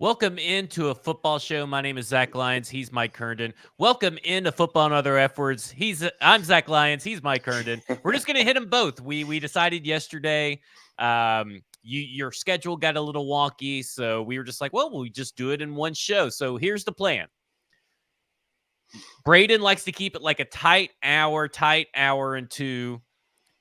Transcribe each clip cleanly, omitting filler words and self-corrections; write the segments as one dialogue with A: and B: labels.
A: Welcome into a football show. My name is Zach Lyons. He's Mike Herndon. Welcome into Football and Other F Words. I'm Zach Lyons. He's Mike Herndon. We're just gonna hit them both. We decided yesterday. Your schedule got a little wonky, so we were just like, well, we'll just do it in one show. So here's the plan. Braden likes to keep it like a tight hour and two.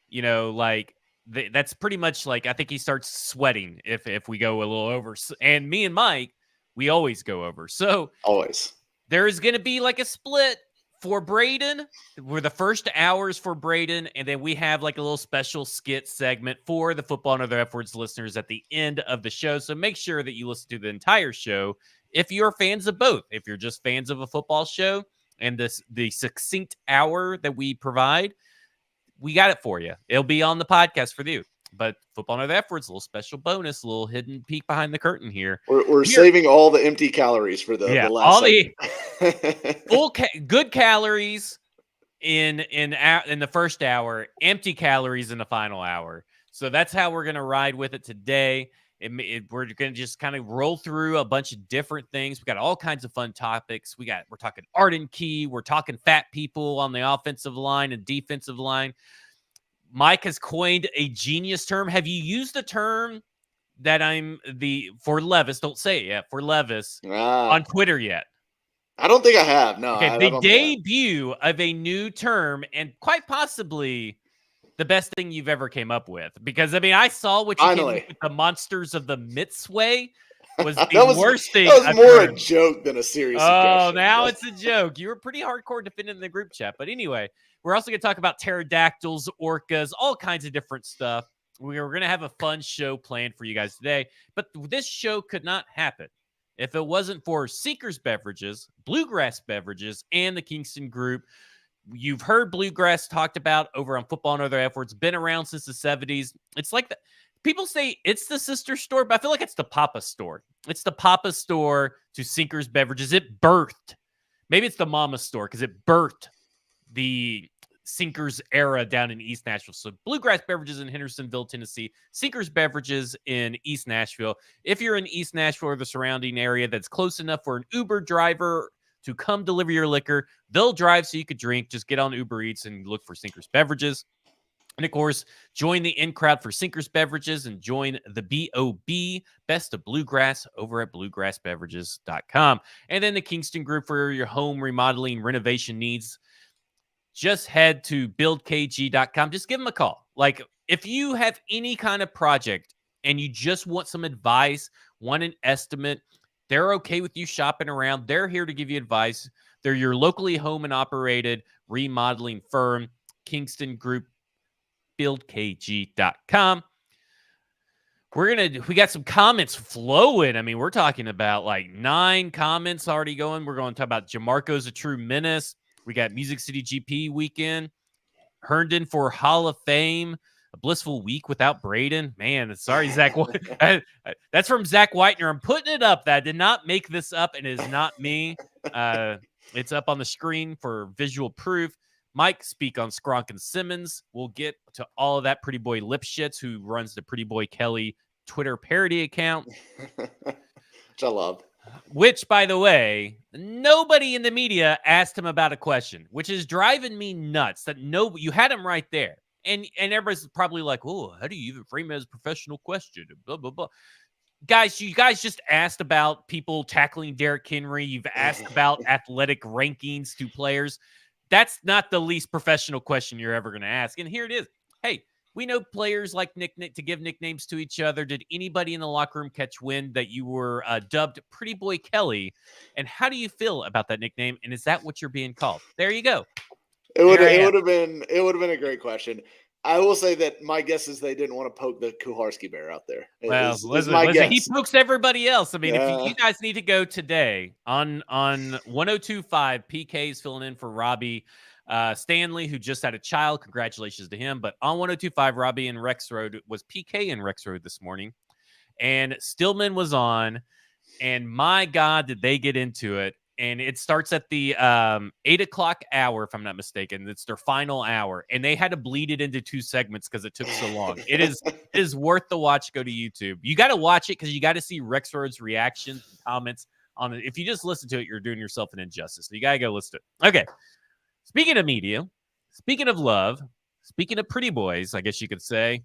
A: You know, like that's pretty much like I think he starts sweating if we go a little over. And me and Mike, we always go over. So
B: always
A: there is going to be like a split for Braden. Where the first hours for Braden, and then we have like a little special skit segment for the Football and Other F Words listeners at the end of the show. So make sure that you listen to the entire show if you're fans of both. If you're just fans of a football show and the succinct hour that we provide, we got it for you. It'll be on the podcast for you. But Football and Other F Words, a little special bonus, a little hidden peek behind the curtain here.
B: We're saving all the empty calories for the last
A: all the full good calories in the first hour, empty calories in the final hour. So that's how we're going to ride with it today. We're going to just kind of roll through a bunch of different things. We got all kinds of fun topics. We're talking Arden Key. We're talking fat people on the offensive line and defensive line. Mike has coined a genius term. Have you used the term that for Levis? Don't say it yet. For Levis on Twitter yet?
B: I don't think I have. No.
A: Okay, the debut of a new term, and quite possibly the best thing you've ever came up with, because I saw what you came up with. The Monsters of the Mitzway was the worst thing.
B: That was more a joke than a serious suggestion.
A: Now it's a joke. You were pretty hardcore defending in the group chat. But anyway, we're also going to talk about pterodactyls, orcas, all kinds of different stuff. We're going to have a fun show planned for you guys today. But this show could not happen if it wasn't for Seekers Beverages, Bluegrass Beverages, and the Kingston Group. You've heard Bluegrass talked about over on Football and Other F Words. Been around since the 70s. It's like people say it's the sister store, but I feel like it's the Papa store. It's the Papa store to Seekers Beverages. It birthed. Maybe it's the Mama store because it birthed the Sinkers era down in East Nashville. So Bluegrass Beverages in Hendersonville, Tennessee. Seekers Beverages in East Nashville. If you're in East Nashville or the surrounding area that's close enough for an Uber driver to come deliver your liquor, they'll drive so you could drink. Just get on Uber Eats and look for Sinkers Beverages. And of course, join the in-crowd for Sinkers Beverages and join the BOB, Best of Bluegrass, over at bluegrassbeverages.com. And then the Kingston Group for your home remodeling renovation needs. Just head to buildkg.com. Just give them a call. Like, if you have any kind of project and you just want some advice, want an estimate, they're okay with you shopping around. They're here to give you advice. They're your locally home and operated remodeling firm, Kingston Group, buildkg.com. We got some comments flowing. We're talking about like 9 comments already going. We're going to talk about Jamarco's a true menace. We got Music City GP weekend. Herndon for Hall of Fame. A blissful week without Braden. Man, sorry, Zach. That's from Zach Whitener. I'm putting it up. I did not make this up, and it is not me. It's up on the screen for visual proof. Mike, speak on Skronk and Simmons. We'll get to all of that. Pretty Boy Lipschitz, who runs the Pretty Boy Kelly Twitter parody account.
B: Which I love.
A: Which, by the way, nobody in the media asked him about a question, which is driving me nuts. You had him right there. And everybody's probably like, oh, how do you even frame it as a professional question? Blah, blah, blah. Guys, you guys just asked about people tackling Derrick Henry. You've asked about athletic rankings to players. That's not the least professional question you're ever going to ask. And here it is. Hey, we know players like to give nicknames to each other. Did anybody in the locker room catch wind that you were dubbed Pretty Boy Kelly? And how do you feel about that nickname? And is that what you're being called? There you go.
B: It would have been a great question. I will say that my guess is they didn't want to poke the Kuharski bear out there.
A: Listen, he pokes everybody else. If you guys need to go today on 102.5, PK is filling in for Robbie Stanley, who just had a child. Congratulations to him. But on 102.5, Robbie and Rex Road was PK in Rex Road this morning. And Stillman was on. And my God, did they get into it. and it starts at the 8 o'clock hour, if I'm not mistaken. It's their final hour, and they had to bleed it into 2 segments because it took so long. It is worth the watch. Go to YouTube. You got to watch it because you got to see Rexroad's reactions and comments on it. If you just listen to it, you're doing yourself an injustice. So you got to go listen to it. Okay. Speaking of media, speaking of love, speaking of pretty boys, I guess you could say,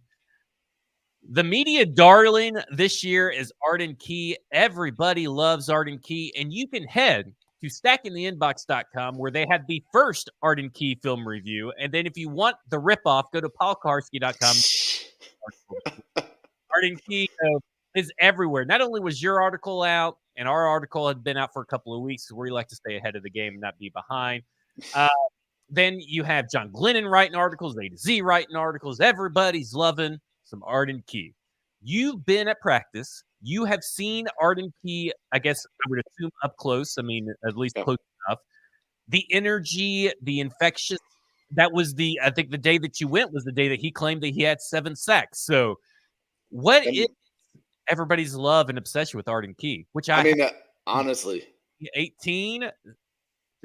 A: the media darling this year is Arden Key. Everybody loves Arden Key, and you can head to stackingtheinbox.com where they have the first Arden Key film review. And then if you want the ripoff, go to paulkarski.com. Arden Key is everywhere. Not only was your article out, and our article had been out for a couple of weeks, so we like to stay ahead of the game and not be behind. Then you have John Glennon writing articles, A to Z writing articles. Everybody's loving some Arden Key. You've been at practice. You have seen Arden Key, I guess I would assume up close. I mean, at least close enough. The energy, the infectious. That was I think the day that you went was the day that he claimed that he had 7 sacks. So what is everybody's love and obsession with Arden Key? Which I mean,
B: honestly,
A: 18,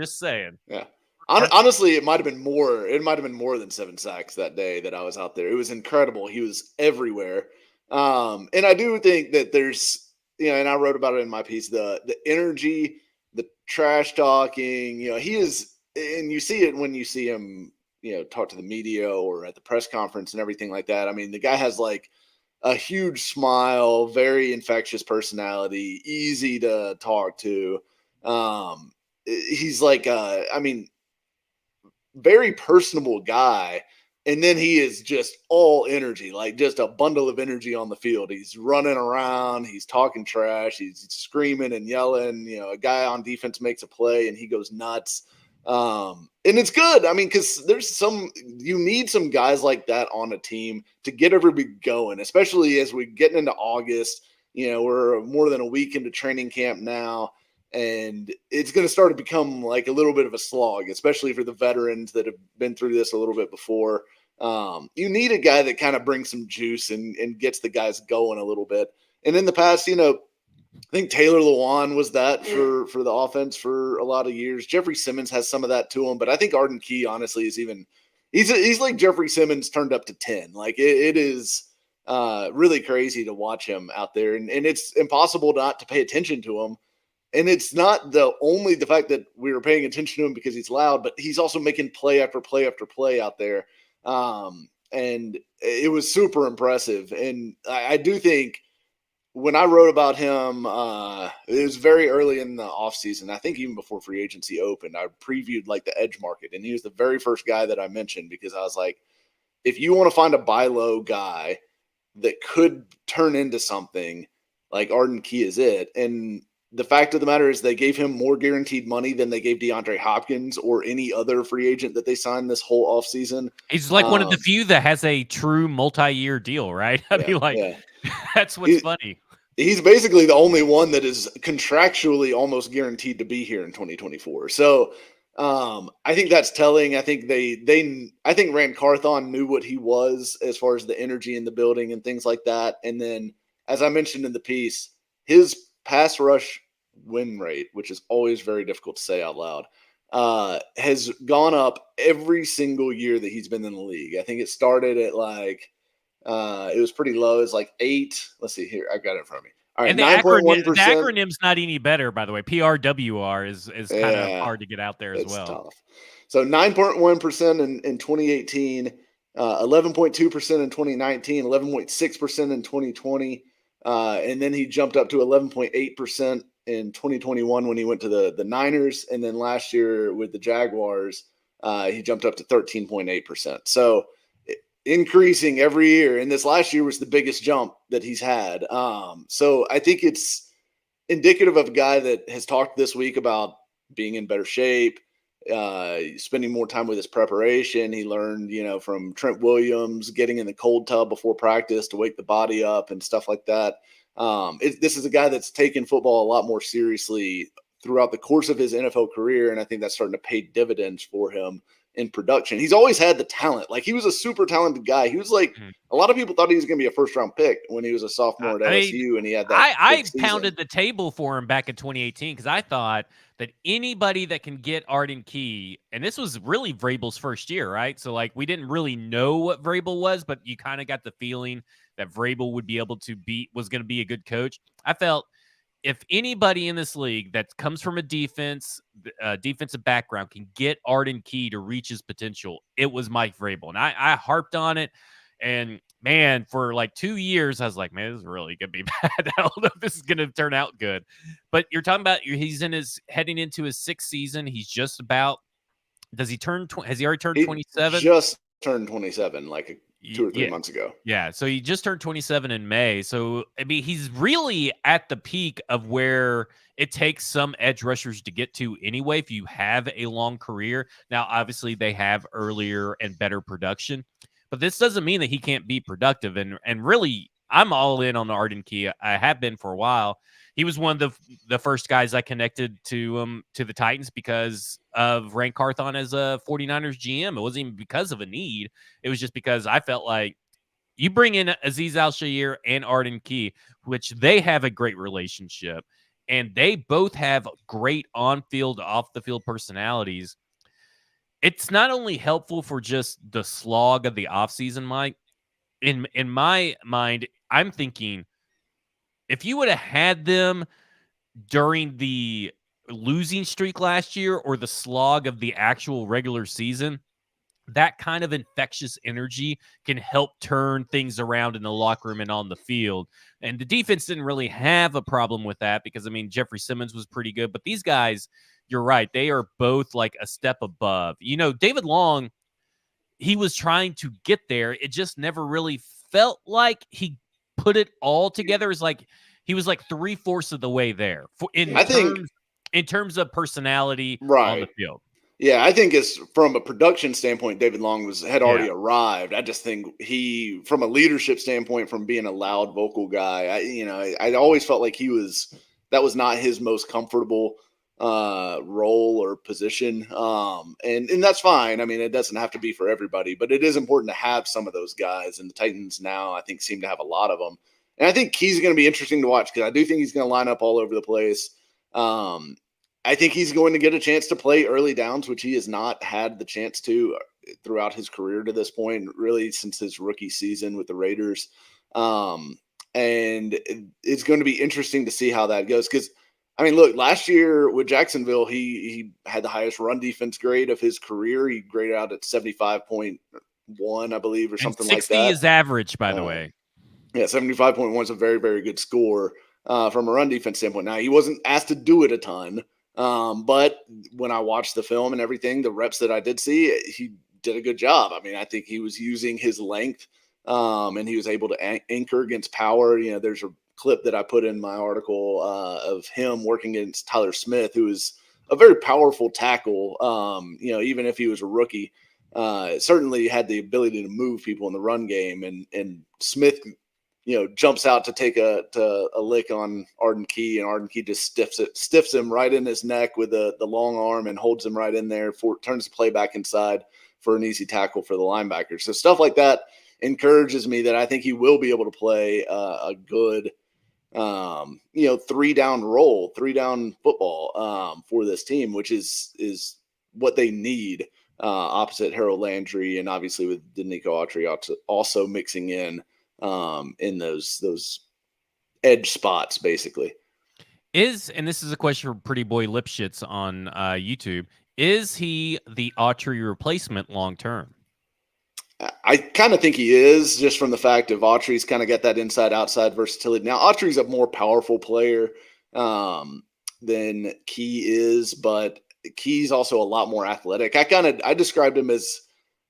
A: just saying.
B: Yeah. Honestly, it might have been more. It might have been more than 7 sacks that day that I was out there. It was incredible. He was everywhere. And I do think that there's, and I wrote about it in my piece, the energy, the trash talking, he is, and you see it when you see him, talk to the media or at the press conference and everything like that. I mean, the guy has like a huge smile, very infectious personality, easy to talk to. He's like, very personable guy. And then he is just all energy, like just a bundle of energy on the field. He's running around, he's talking trash, he's screaming and yelling. A guy on defense makes a play and he goes nuts. And it's good. I mean, because you need some guys like that on a team to get everybody going, especially as we're getting into August. We're more than a week into training camp now. And it's going to start to become like a little bit of a slog, especially for the veterans that have been through this a little bit before. You need a guy that kind of brings some juice and gets the guys going a little bit. And in the past, I think Taylor Lewan was that for the offense for a lot of years. Jeffrey Simmons has some of that to him, but I think Arden Key, honestly, is he's like Jeffrey Simmons turned up to 10. Like it is really crazy to watch him out there. And it's impossible not to pay attention to him. And it's not the fact that we were paying attention to him because he's loud, but he's also making play after play after play out there. And it was super impressive. And I do think when I wrote about him, it was very early in the offseason. I think even before free agency opened, I previewed like the edge market. And he was the very first guy that I mentioned because I was like, if you want to find a buy low guy that could turn into something, like Arden Key is it. And the fact of the matter is they gave him more guaranteed money than they gave DeAndre Hopkins or any other free agent that they signed this whole offseason.
A: He's like one of the few that has a true multi-year deal, right? That's what's funny.
B: He's basically the only one that is contractually almost guaranteed to be here in 2024. So I think that's telling. I think I think Rand Carthon knew what he was as far as the energy in the building and things like that. And then, as I mentioned in the piece, his pass rush win rate, which is always very difficult to say out loud, has gone up every single year that he's been in the league. I think it started at it was pretty low. It's like 8. Let's see here. I've got it in front of me. All right, 9.1%.
A: The acronym's not any better, by the way. PRWR is kind of hard to get out there as well.
B: Tough. So 9.1% in 2018, 11.2% in 2019, 11.6% in 2020. And then he jumped up to 11.8% in 2021 when he went to the Niners. And then last year with the Jaguars, he jumped up to 13.8%. So increasing every year. And this last year was the biggest jump that he's had. So I think it's indicative of a guy that has talked this week about being in better shape, spending more time with his preparation. He learned, from Trent Williams, getting in the cold tub before practice to wake the body up and stuff like that. This is a guy that's taken football a lot more seriously throughout the course of his NFL career. And I think that's starting to pay dividends for him in production. He's always had the talent. Like, he was a super talented guy. He was like, a lot of people thought he was going to be a first-round pick when he was a sophomore at LSU, and he had that
A: I
B: season.
A: pounded the table for him back in 2018 because I thought that anybody that can get Arden Key, and this was really Vrabel's first year, right? So, like, we didn't really know what Vrabel was, but you kind of got the feeling that Vrabel would be able to was going to be a good coach. I felt if anybody in this league that comes from a defensive background can get Arden Key to reach his potential, it was Mike Vrabel. And I harped on it. And, man, for like 2 years, I was like, man, this is really going to be bad. I don't know if this is going to turn out good. But you're talking about he's heading into his 6th season. He's just about – has he already turned 27?
B: Just turned 27 like 2 or 3 months ago.
A: Yeah, so he just turned 27 in May. So, I mean, he's really at the peak of where it takes some edge rushers to get to anyway if you have a long career. Now, obviously, they have earlier and better production. But this doesn't mean that he can't be productive. And really, I'm all in on the Arden Key. I have been for a while. He was one of the first guys I connected to the Titans because of Rank Carthon as a 49ers GM. It wasn't even because of a need. It was just because I felt like you bring in Azeez Al-Shaair and Arden Key, which they have a great relationship, and they both have great on-field, off-the-field personalities. It's not only helpful for just the slog of the offseason, Mike. In my mind, I'm thinking if you would have had them during the losing streak last year or the slog of the actual regular season, that kind of infectious energy can help turn things around in the locker room and on the field. And the defense didn't really have a problem with that because, I mean, Jeffrey Simmons was pretty good. But these guys, you're right, they are both like a step above. You know, David Long, he was trying to get there. It just never really felt like he put it all together. It's like he was like 3/4 of the way there in terms of personality on the field.
B: Yeah, I think it's from a production standpoint, David Long had already arrived. I just think he, from a leadership standpoint, from being a loud vocal guy, I always felt like that was not his most comfortable role or position. And that's fine. I mean, it doesn't have to be for everybody, but it is important to have some of those guys. And the Titans now, I think, seem to have a lot of them. And I think Key's going to be interesting to watch because I do think he's going to line up all over the place. I think he's going to get a chance to play early downs, which he has not had the chance to throughout his career to this point, really since his rookie season with the Raiders. And it's going to be interesting to see how that goes. Because, I mean, look, last year with Jacksonville, he had the highest run defense grade of his career. He graded out at 75.1, I believe, or something like that.
A: 60 is average, by the way.
B: Yeah, 75.1 is a very, very good score from a run defense standpoint. Now, he wasn't asked to do it a ton. But when I watched the film and everything, the reps that I did see, he did a good job. I mean, I think he was using his length, and he was able to anchor against power. You know, there's a clip that I put in my article of him working against Tyler Smith, who is a very powerful tackle. Even if he was a rookie, certainly had the ability to move people in the run game, and Smith, jumps out to take a lick on Arden Key, and Arden Key just stiffs him right in his neck with the long arm and holds him right in there, turns the play back inside for an easy tackle for the linebacker. So stuff like that encourages me that I think he will be able to play a good, 3-down role, 3-down football for this team, which is what they need opposite Harold Landry, and obviously with Denico Autry also mixing in those edge spots, basically.
A: And this is a question for Pretty Boy Lipschitz on YouTube, is he the Autry replacement long term?
B: I kind of think he is, just from the fact of Autry's kind of got that inside-outside versatility. Now, Autry's a more powerful player than Key is, but Key's also a lot more athletic. I described him as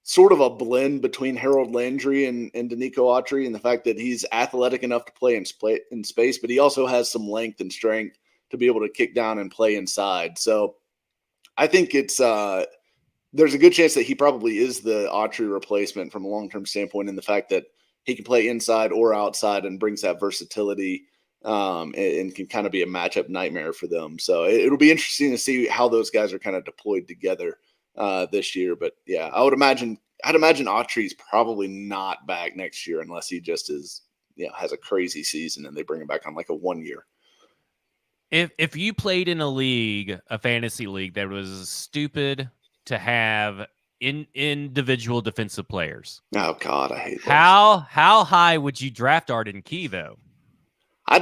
B: sort of a blend between Harold Landry and Denico Autry, and the fact that he's athletic enough to play in space, but he also has some length and strength to be able to kick down and play inside. So I think there's a good chance that he probably is the Autry replacement from a long-term standpoint, in the fact that he can play inside or outside and brings that versatility and can kind of be a matchup nightmare for them. So it'll be interesting to see how those guys are kind of deployed together this year. But yeah, I'd imagine Autry's probably not back next year unless he just has a crazy season and they bring him back on like a 1 year.
A: If you played in a fantasy league that was stupid to have individual defensive players.
B: Oh God, I hate those.
A: How high would you draft Arden Key though?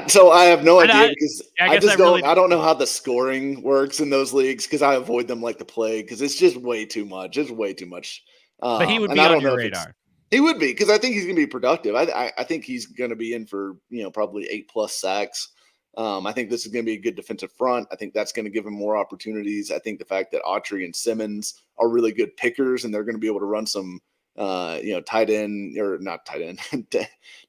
B: So I have no idea because I don't know how the scoring works in those leagues because I avoid them like the plague because it's just way too much. It's way too much.
A: But he would be on your radar.
B: He would be because I think he's going to be productive. I think he's going to be in for probably 8+ sacks. I think this is going to be a good defensive front. I think that's going to give him more opportunities. I think the fact that Autry and Simmons are really good pickers and they're going to be able to run some, tight end or not tight end,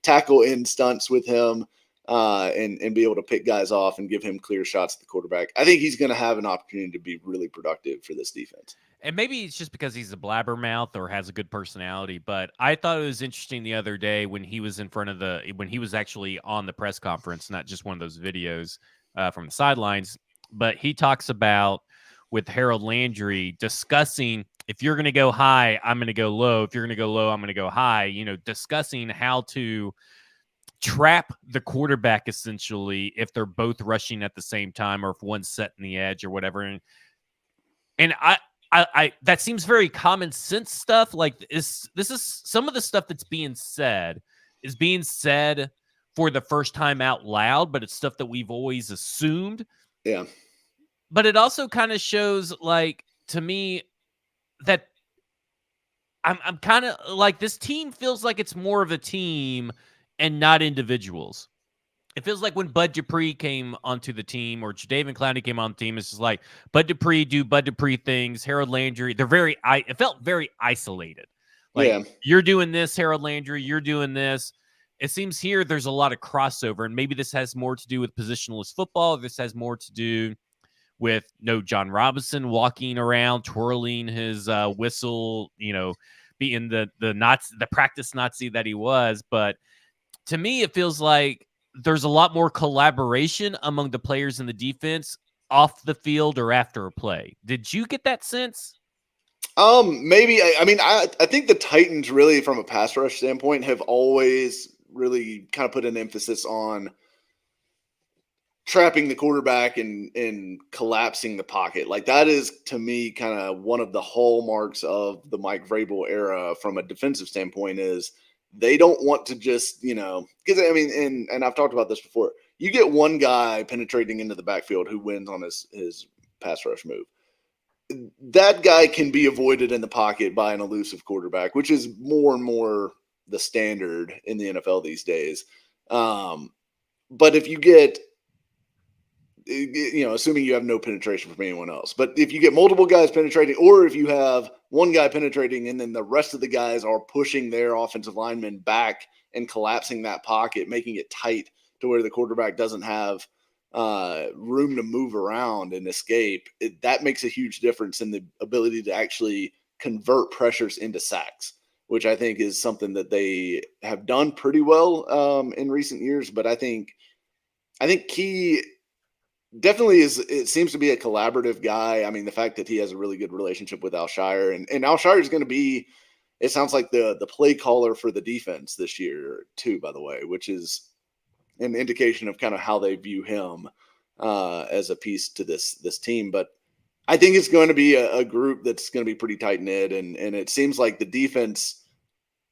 B: tackle in stunts with him and be able to pick guys off and give him clear shots at the quarterback. I think he's going to have an opportunity to be really productive for this defense.
A: And maybe it's just because he's a blabbermouth or has a good personality, but I thought it was interesting the other day when he was when he was actually on the press conference, not just one of those videos from the sidelines, but he talks about with Harold Landry discussing if you're going to go high, I'm going to go low. If you're going to go low, I'm going to go high, discussing how to trap the quarterback essentially if they're both rushing at the same time or if one's setting the edge or whatever. And I that seems very common sense stuff. Like this is some of the stuff that's being said for the first time out loud, but it's stuff that we've always assumed.
B: Yeah.
A: But it also kind of shows, like, to me, that I'm kind of like this team feels like it's more of a team and not individuals. It feels like when Bud Dupree came onto the team or Jadeveon Clowney came on the team, it's just like Bud Dupree do Bud Dupree things. Harold Landry, it felt very isolated. Like, You're doing this, Harold Landry, you're doing this. It seems here there's a lot of crossover, and maybe this has more to do with positionless football. This has more to do with John Robinson walking around, twirling his whistle, being the practice Nazi that he was. But to me, it feels like there's a lot more collaboration among the players in the defense off the field or after a play. Did you get that sense?
B: Maybe. I think the Titans really, from a pass rush standpoint, have always really kind of put an emphasis on trapping the quarterback and collapsing the pocket. Like that is, to me, kind of one of the hallmarks of the Mike Vrabel era from a defensive standpoint is they don't want to just, because and I've talked about this before. You get one guy penetrating into the backfield who wins on his pass rush move. That guy can be avoided in the pocket by an elusive quarterback, which is more and more the standard in the NFL these days. But if you get, assuming you have no penetration from anyone else, but if you get multiple guys penetrating, or if you have one guy penetrating and then the rest of the guys are pushing their offensive linemen back and collapsing that pocket, making it tight to where the quarterback doesn't have room to move around and escape, that makes a huge difference in the ability to actually convert pressures into sacks, which I think is something that they have done pretty well in recent years. But I think Key definitely it seems to be a collaborative guy. I mean, the fact that he has a really good relationship with Alshire and Alshire is going to be, it sounds like the play caller for the defense this year too, by the way, which is an indication of kind of how they view him as a piece to this team. But I think it's going to be a group that's going to be pretty tight knit. And it seems like the defense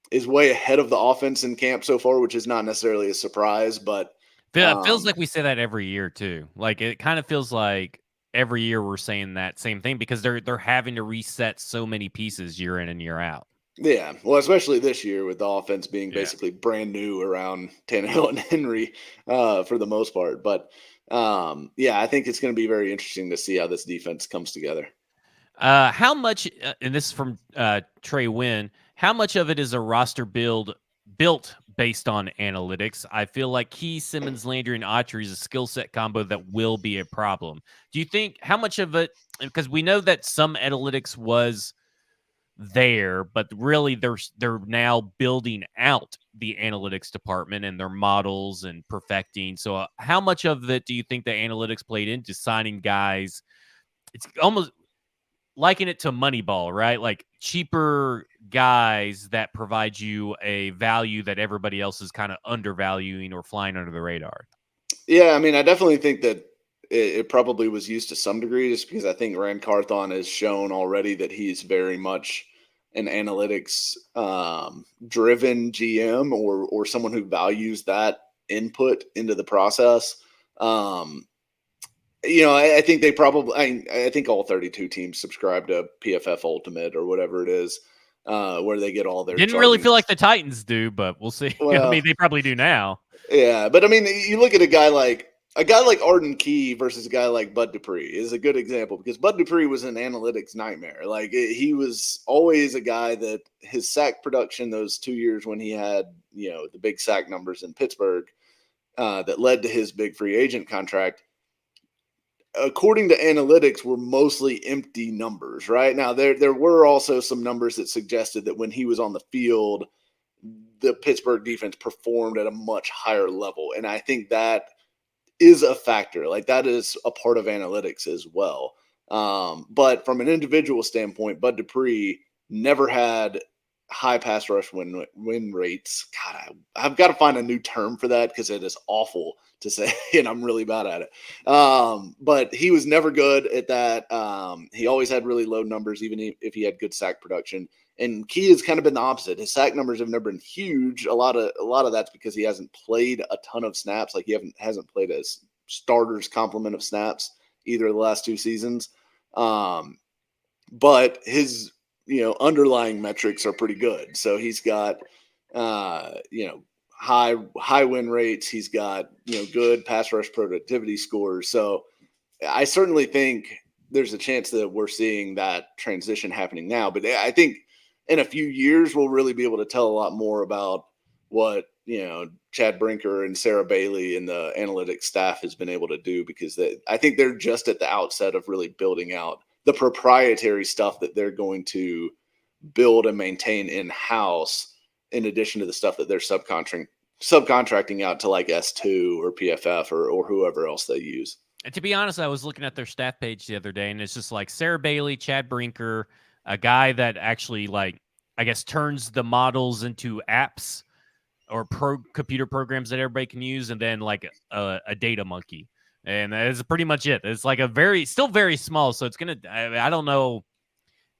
B: is way ahead of the offense in camp so far, which is not necessarily a surprise, but
A: it feels like we say that every year too. Like it kind of feels like every year we're saying that same thing because they're having to reset so many pieces year in and year out.
B: Yeah, well, especially this year with the offense being basically brand new around Tannehill and Henry for the most part. But I think it's going to be very interesting to see how this defense comes together.
A: How much, and this is from Trey Wynn, how much of it is a roster built based on analytics? I feel like Key, Simmons, Landry, and Autry is a skill set combo that will be a problem. Do you think how much of it, because we know that some analytics was there, but really they're now building out the analytics department and their models and perfecting. So how much of it do you think the analytics played into signing guys? It's almost liken it to Moneyball, right? Like cheaper guys that provide you a value that everybody else is kind of undervaluing or flying under the radar.
B: Yeah, I mean, I definitely think that it probably was used to some degree, just because I think Rand Carthon has shown already that he's very much an analytics driven GM, or someone who values that input into the process. I think they probably, I think all 32 teams subscribe to PFF Ultimate or whatever it is, where they get all their
A: Didn't really
B: charting.
A: feel like the Titans do, but we'll see.
B: Well,
A: I mean, they probably do now.
B: Yeah, but I mean, you look at a guy like Arden Key versus a guy like Bud Dupree is a good example, because Bud Dupree was an analytics nightmare. Like, he was always a guy that his sack production those 2 years when he had, the big sack numbers in Pittsburgh, that led to his big free agent contract, according to analytics, were mostly empty numbers. Right now, there were also some numbers that suggested that when he was on the field, the Pittsburgh defense performed at a much higher level. And I think that is a factor. Like, that is a part of analytics as well. But from an individual standpoint, Bud Dupree never had high pass rush win rates. God, I've got to find a new term for that, because it is awful to say, and I'm really bad at it. But he was never good at that. He always had really low numbers, even if he had good sack production. And Key has kind of been the opposite. His sack numbers have never been huge. A lot of that's because he hasn't played a ton of snaps. Like, he hasn't played a starter's complement of snaps either of the last 2 seasons. But his underlying metrics are pretty good. So he's got high win rates. He's got good pass rush productivity scores. So I certainly think there's a chance that we're seeing that transition happening now. But I think in a few years, we'll really be able to tell a lot more about what, Chad Brinker and Sarah Bailey and the analytics staff has been able to do, because I think they're just at the outset of really building out the proprietary stuff that they're going to build and maintain in-house, in addition to the stuff that they're subcontracting out to like S2 or PFF or whoever else they use.
A: And to be honest, I was looking at their staff page the other day, and it's just like Sarah Bailey, Chad Brinker, a guy that actually, like, I guess, turns the models into apps or computer programs that everybody can use, and then like a data monkey. And that's pretty much it. It's like still very small. So it's I don't know.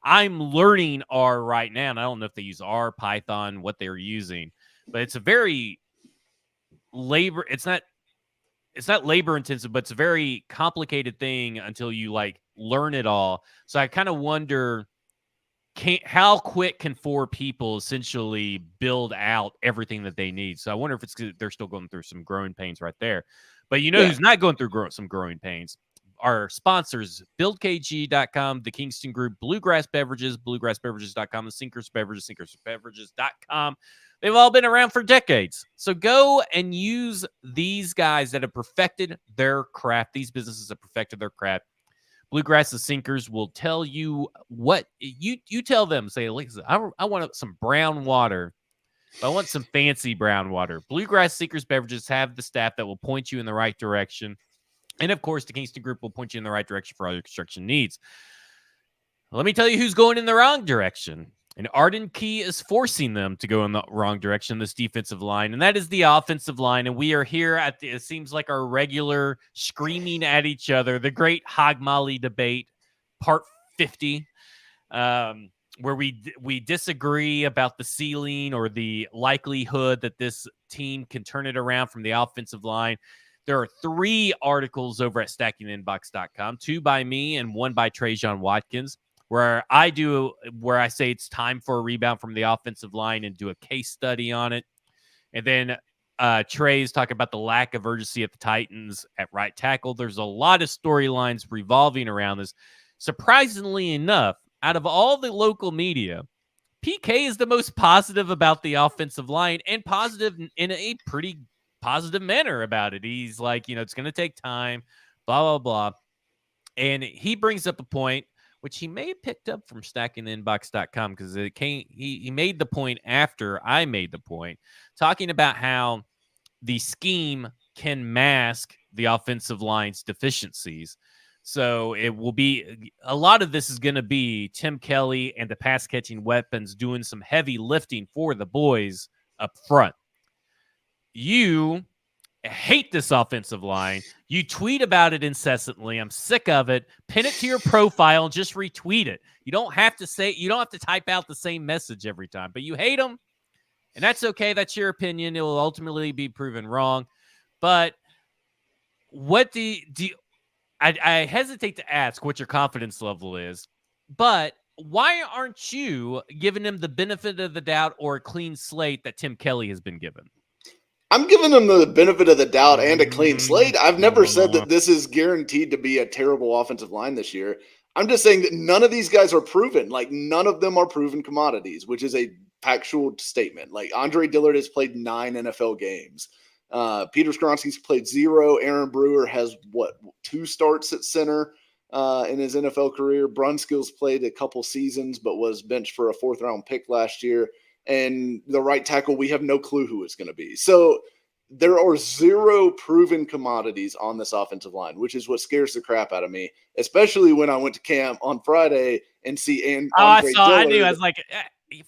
A: I'm learning R right now, and I don't know if they use R, Python, what they're using, but it's a very it's not labor intensive, but it's a very complicated thing until you like learn it all. So I kind of wonder, how quick can 4 people essentially build out everything that they need? So I wonder if they're still going through some growing pains right there. But who's not going through some growing pains? Our sponsors, BuildKG.com, the Kingston Group, Bluegrass Beverages, BluegrassBeverages.com, the Sinkers Beverages, SinkersBeverages.com. They've all been around for decades. So go and use these guys that have perfected their craft. These businesses have perfected their craft. Bluegrass the Sinkers will tell you what you tell them. Say, listen, I want some brown water. I want some fancy brown water. Bluegrass Sinkers Beverages have the staff that will point you in the right direction. And of course, the Kingston Group will point you in the right direction for all your construction needs. Let me tell you who's going in the wrong direction. And Arden Key is forcing them to go in the wrong direction, this defensive line. And that is the offensive line. And we are here at it seems like our regular screaming at each other, the great Hog Molly debate, part 50, where we disagree about the ceiling or the likelihood that this team can turn it around from the offensive line. There are 3 articles over at StackingInbox.com, 2 by me and 1 by Trajan Watkins, where I say it's time for a rebound from the offensive line and do a case study on it. And then Trey's talking about the lack of urgency at the Titans at right tackle. There's a lot of storylines revolving around this. Surprisingly enough, out of all the local media, PK is the most positive about the offensive line, and positive in a pretty positive manner about it. He's like, it's going to take time, blah, blah, blah. And he brings up a point, which he may have picked up from StackingInbox.com, because he made the point after I made the point, talking about how the scheme can mask the offensive line's deficiencies. So it will be a lot of this is going to be Tim Kelly and the pass catching weapons doing some heavy lifting for the boys up front. You hate this offensive line. You tweet about it incessantly. I'm sick of it. Pin it to your profile and just retweet it. You don't have to type out the same message every time, but you hate them. And that's okay. That's your opinion. It will ultimately be proven wrong. But what I hesitate to ask what your confidence level is, but why aren't you giving him the benefit of the doubt or a clean slate that Tim Kelly has been given?
B: I'm giving him the benefit of the doubt and a clean slate. I've never said that this is guaranteed to be a terrible offensive line this year. I'm just saying that none of these guys are proven. Like, none of them are proven commodities, which is a factual statement. Like, Andre Dillard has played 9 NFL games. Peter Skoronski's played 0. Aaron Brewer has 2 starts at center in his NFL career. Brunskill's played a couple seasons, but was benched for a 4th round pick last year. And the right tackle, we have no clue who it's going to be. So there are 0 proven commodities on this offensive line, which is what scares the crap out of me, especially when I went to camp on Friday and see Andre Dillard.
A: I knew. I was like,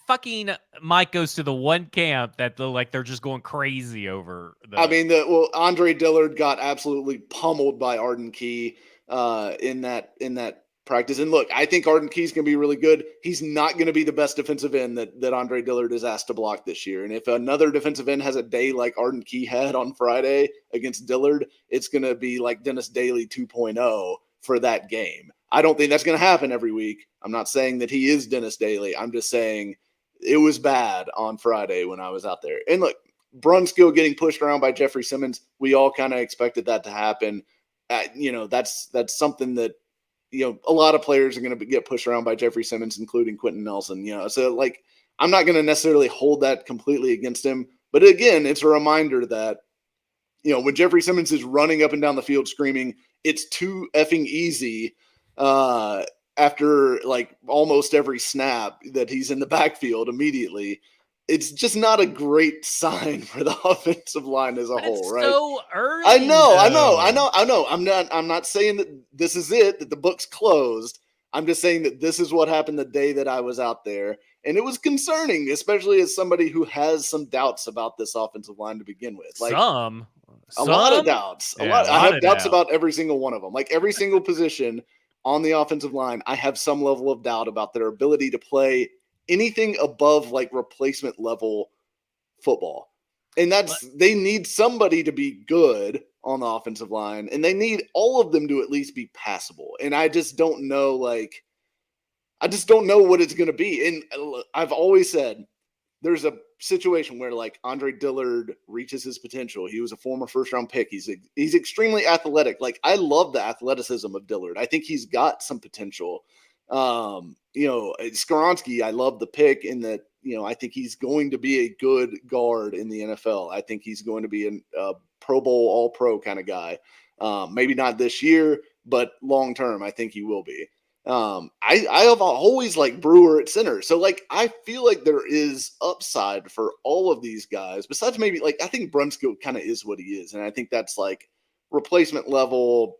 A: fucking Mike goes to the one camp that they're just going crazy over.
B: Andre Dillard got absolutely pummeled by Arden Key in that practice. And look, I think Arden Key's going to be really good. He's not going to be the best defensive end that Andre Dillard is asked to block this year. And if another defensive end has a day like Arden Key had on Friday against Dillard, it's going to be like Dennis Daly 2.0 for that game. I don't think that's going to happen every week. I'm not saying that he is Dennis Daly. I'm just saying it was bad on Friday when I was out there. And look, Brunskill getting pushed around by Jeffrey Simmons, we all kind of expected that to happen. That's something that, a lot of players are going to get pushed around by Jeffrey Simmons, including Quentin Nelson. So like, I'm not going to necessarily hold that completely against him. But again, it's a reminder that, when Jeffrey Simmons is running up and down the field screaming, it's too effing easy after like almost every snap that he's in the backfield immediately. It's just not a great sign for the offensive line as a whole, right?
A: So early.
B: I know. I'm not saying that this is it, that the book's closed. I'm just saying that this is what happened the day that I was out there. And it was concerning, especially as somebody who has some doubts about this offensive line to begin with. Like a lot of doubts. I have doubts about every single one of them. Like every single position on the offensive line, I have some level of doubt about their ability to play anything above like replacement level football. And they need somebody to be good on the offensive line, and they need all of them to at least be passable. And I just don't know, what it's going to be. And I've always said there's a situation where like Andre Dillard reaches his potential. He was a former 1st round pick. He's extremely athletic. Like, I love the athleticism of Dillard. I think he's got some potential. Skoronski, I love the pick in that, I think he's going to be a good guard in the NFL. I think he's going to be a Pro Bowl, all pro kind of guy. Maybe not this year, but long-term, I think he will be. I have always liked Brewer at center. So like, I feel like there is upside for all of these guys besides maybe like, I think Brunskill kind of is what he is. And I think that's like replacement level,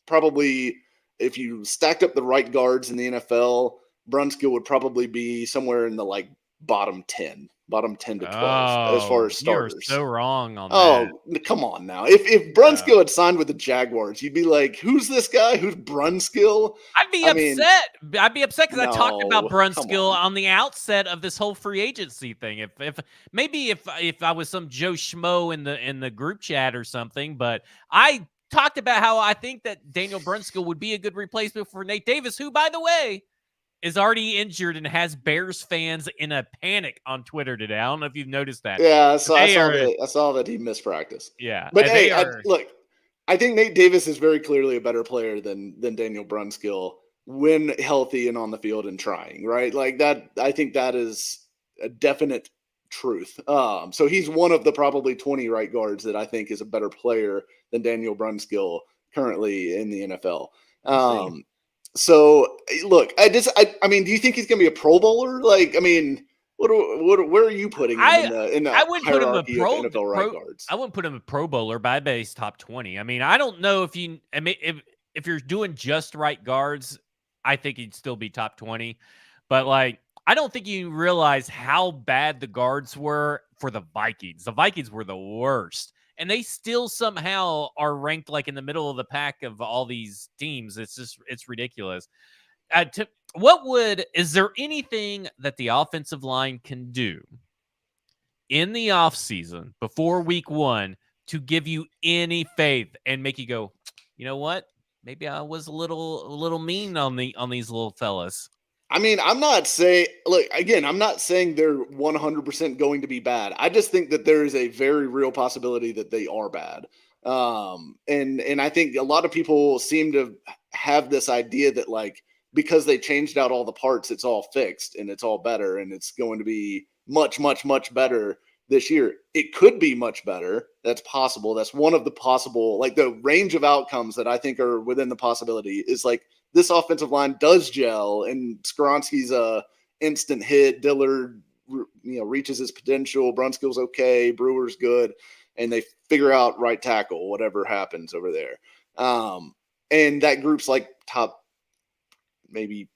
B: probably, if you stacked up the right guards in the NFL, Brunskill would probably be somewhere in the like bottom 10 to 12 as far as starters.
A: You're so wrong on that.
B: Oh, come on now. If Brunskill had signed with the Jaguars, you'd be like, who's this guy? Who's Brunskill?
A: I'd be upset. I'd be upset because I talked about Brunskill on the outset of this whole free agency thing. If I was some Joe Schmo in the group chat or something, but I talked about how I think that Daniel Brunskill would be a good replacement for Nate Davis, who, by the way, is already injured and has Bears fans in a panic on Twitter today. I don't know if you've noticed that.
B: Yeah, I saw that he missed practice.
A: Yeah.
B: But hey, look, I think Nate Davis is very clearly a better player than Daniel Brunskill when healthy and on the field and trying, right? Like that, I think that is a definite truth. So he's one of the probably 20 right guards that I think is a better player than Daniel Brunskill currently in the NFL. So look, I mean, do you think he's going to be a Pro Bowler? Like, I mean, where are you putting him in the
A: I wouldn't put him a NFL
B: right guards?
A: I wouldn't put him a Pro Bowler, but I bet he's top 20. I mean, I don't know if if you're doing just right guards, I think he'd still be top 20. But like, I don't think you realize how bad the guards were for the Vikings. The Vikings were the worst, and they still somehow are ranked like in the middle of the pack of all these teams. It's ridiculous. Is there anything that the offensive line can do in the offseason before week 1 to give you any faith and make you go, you know what? Maybe I was a little mean on these little fellas.
B: I mean, I'm not saying they're 100% going to be bad. I just think that there is a very real possibility that they are bad. And I think a lot of people seem to have this idea that like, because they changed out all the parts, it's all fixed and it's all better and it's going to be much, much, much better this year. It could be much better. That's possible. That's one of the possible, like the range of outcomes that I think are within the possibility is like this offensive line does gel and Skoronski's a instant hit. Dillard, reaches his potential. Brunskill's okay. Brewer's good. And they figure out right tackle, whatever happens over there. And that group's like top, maybe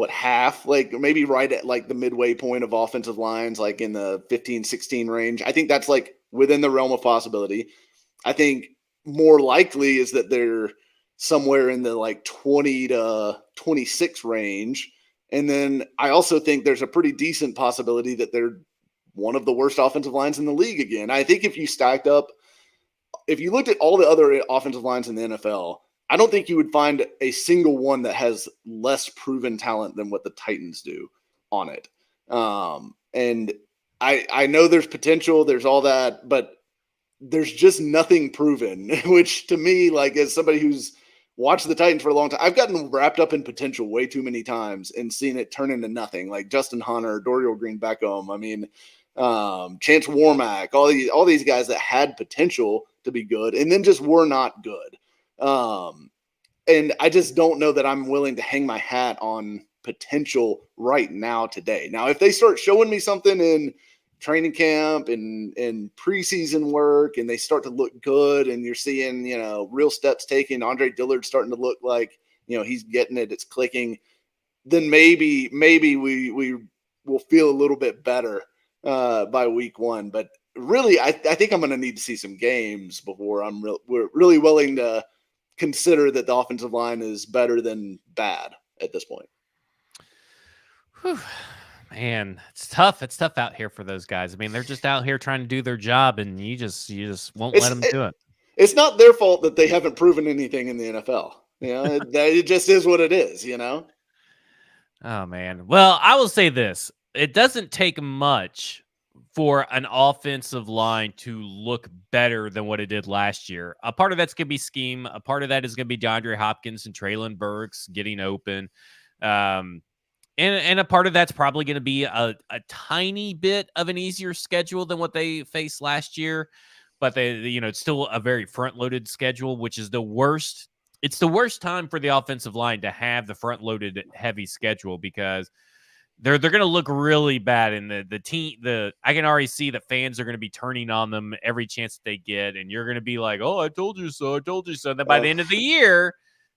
B: half, like maybe right at like the midway point of offensive lines, like in the 15-16 range. I think that's like within the realm of possibility. I think more likely is that they're somewhere in the like 20 to 26 range. And then I also think there's a pretty decent possibility that they're one of the worst offensive lines in the league again. I think if you looked at all the other offensive lines in the NFL, I don't think you would find a single one that has less proven talent than what the Titans do on it. And I know there's potential, there's all that, but there's just nothing proven, which to me, like as somebody who's watched the Titans for a long time, I've gotten wrapped up in potential way too many times and seen it turn into nothing, like Justin Hunter, Dorial Green-Beckham. I mean, Chance Warmack, all these guys that had potential to be good and then just were not good. And I just don't know that I'm willing to hang my hat on potential right now today. Now, if they start showing me something in training camp and preseason work and they start to look good and you're seeing, real steps taken, Andre Dillard starting to look like, he's getting it, it's clicking, then maybe we will feel a little bit better by week 1. But really, I think I'm going to need to see some games before we're really willing to consider that the offensive line is better than bad at this point.
A: Whew. Man, it's tough. It's tough out here for those guys. I mean, they're just out here trying to do their job, and you just won't let them do it.
B: It's not their fault that they haven't proven anything in the NFL. It just is what it is.
A: Oh man. Well, I will say this: it doesn't take much for an offensive line to look better than what it did last year. A part of that's going to be scheme. A part of that is going to be DeAndre Hopkins and Treylon Burks getting open. And a part of that's probably going to be a tiny bit of an easier schedule than what they faced last year. But it's still a very front-loaded schedule, which is the worst. It's the worst time for the offensive line to have the front-loaded heavy schedule because they're going to look really bad. And I can already see that fans are going to be turning on them every chance that they get. And you're going to be like, oh, I told you so. I told you so. And then by the end of the year,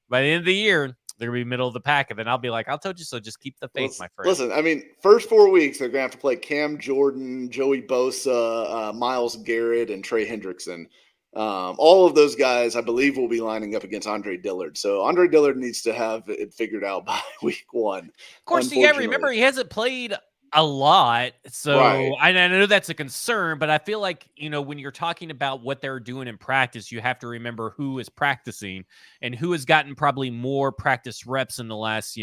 A: they're going to be middle of the pack. And then I'll be like, I told you so. Just keep the faith, my friend.
B: Listen, I mean, first 4 weeks, they're going to have to play Cam Jordan, Joey Bosa, Myles Garrett, and Trey Hendrickson. All of those guys, I believe, will be lining up against Andre Dillard. So Andre Dillard needs to have it figured out by week 1.
A: Of course, you got to remember he hasn't played a lot. So right. I know that's a concern, but I feel like, when you're talking about what they're doing in practice, you have to remember who is practicing and who has gotten probably more practice reps in the last,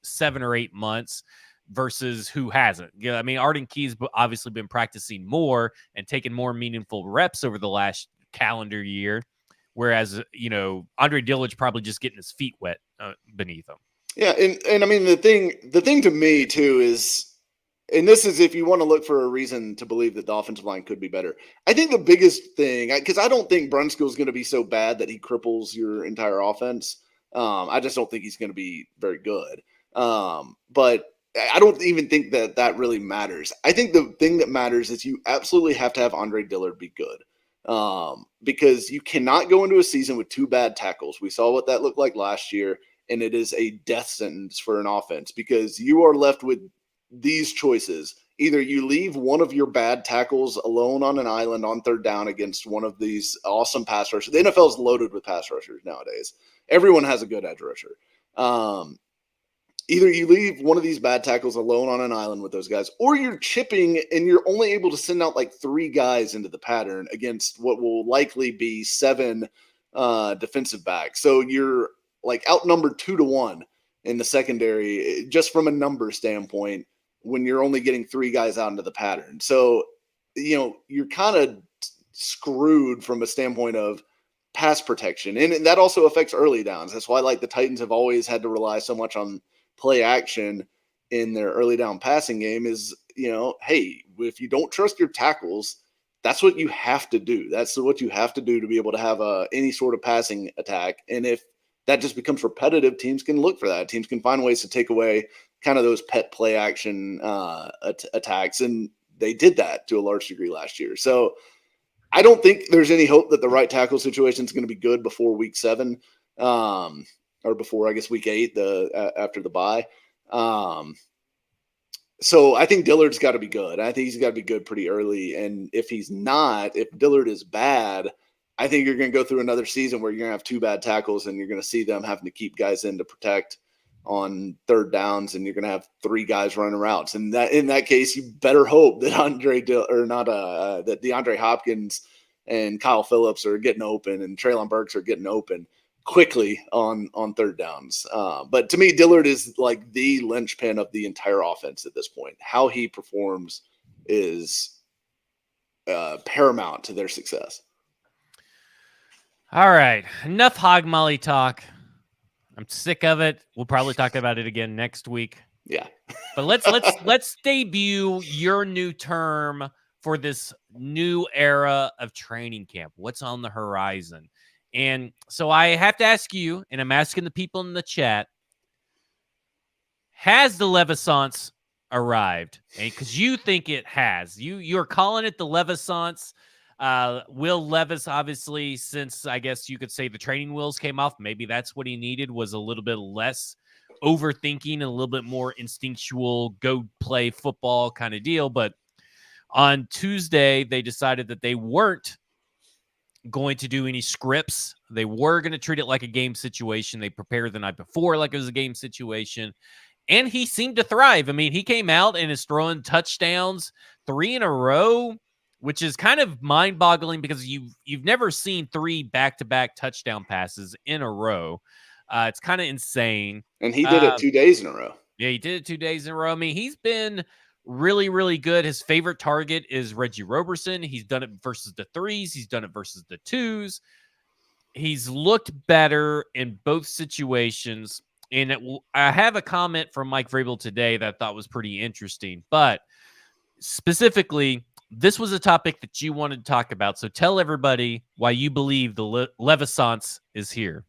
A: 7 or 8 months versus who hasn't. I mean, Arden Key's obviously been practicing more and taking more meaningful reps over the last calendar year, whereas Andre Dillard's probably just getting his feet wet beneath him.
B: Yeah, and I mean the thing to me too is, and this is if you want to look for a reason to believe that the offensive line could be better. I think the biggest thing, because I don't think Brunskill is going to be so bad that he cripples your entire offense. I just don't think he's going to be very good. But I don't even think that really matters. I think the thing that matters is you absolutely have to have Andre Dillard be good. because you cannot go into a season with 2 bad tackles. We saw what that looked like last year, and it is a death sentence for an offense because you are left with these choices. Either you leave one of your bad tackles alone on an island on third down against one of these awesome pass rushers. The NFL is loaded with pass rushers nowadays. Everyone has a good edge rusher. Either you leave one of these bad tackles alone on an island with those guys, or you're chipping and you're only able to send out like 3 guys into the pattern against what will likely be 7 defensive backs. So you're like outnumbered 2-1 in the secondary, just from a number standpoint, when you're only getting 3 guys out into the pattern. So, you're kind of screwed from a standpoint of pass protection. And that also affects early downs. That's why the Titans have always had to rely so much on play action in their early down passing game is, hey, if you don't trust your tackles, that's what you have to do. That's what you have to do to be able to have any sort of passing attack. And if that just becomes repetitive, teams can look for that. Teams can find ways to take away kind of those pet play action attacks. And they did that to a large degree last year. So I don't think there's any hope that the right tackle situation is going to be good before week 7 or before, I guess, week 8, after the bye. So I think Dillard's got to be good. I think he's got to be good pretty early. And if he's not, if Dillard is bad, I think you're going to go through another season where you're going to have 2 bad tackles and you're going to see them having to keep guys in to protect on third downs, and you're going to have 3 guys running routes. And that, in that case, you better hope that that DeAndre Hopkins and Kyle Phillips are getting open and Treylon Burks are getting open quickly on third downs. But to me, Dillard is like the linchpin of the entire offense at this point. How he performs is paramount to their success.
A: All right, enough hog molly talk. I'm sick of it. We'll probably talk about it again next week.
B: Yeah.
A: But let's debut your new term for this new era of training camp. What's on the horizon? And so I have to ask you, and I'm asking the people in the chat, has the Levis-sance arrived? Because you think it has. You're calling it the Levis-sance. Will Levis, obviously, since I guess you could say the training wheels came off, maybe that's what he needed, was a little bit less overthinking and a little bit more instinctual, go play football kind of deal. But on Tuesday, they decided that they weren't going to do any scripts. They were going to treat it like a game situation. They prepared the night before like it was a game situation. And he seemed to thrive. I mean, he came out and is throwing touchdowns 3 in a row, which is kind of mind-boggling because you've never seen 3 back-to-back touchdown passes in a row. It's kind of insane.
B: And he did it 2 days in a row.
A: Yeah, he did it 2 days in a row. I mean, he's been really, really good. His favorite target is Reggie Roberson. He's done it versus the 3s. He's done it versus the 2s. He's looked better in both situations. And I have a comment from Mike Vrabel today that I thought was pretty interesting. But specifically, this was a topic that you wanted to talk about. So tell everybody why you believe the Levis-sance is here.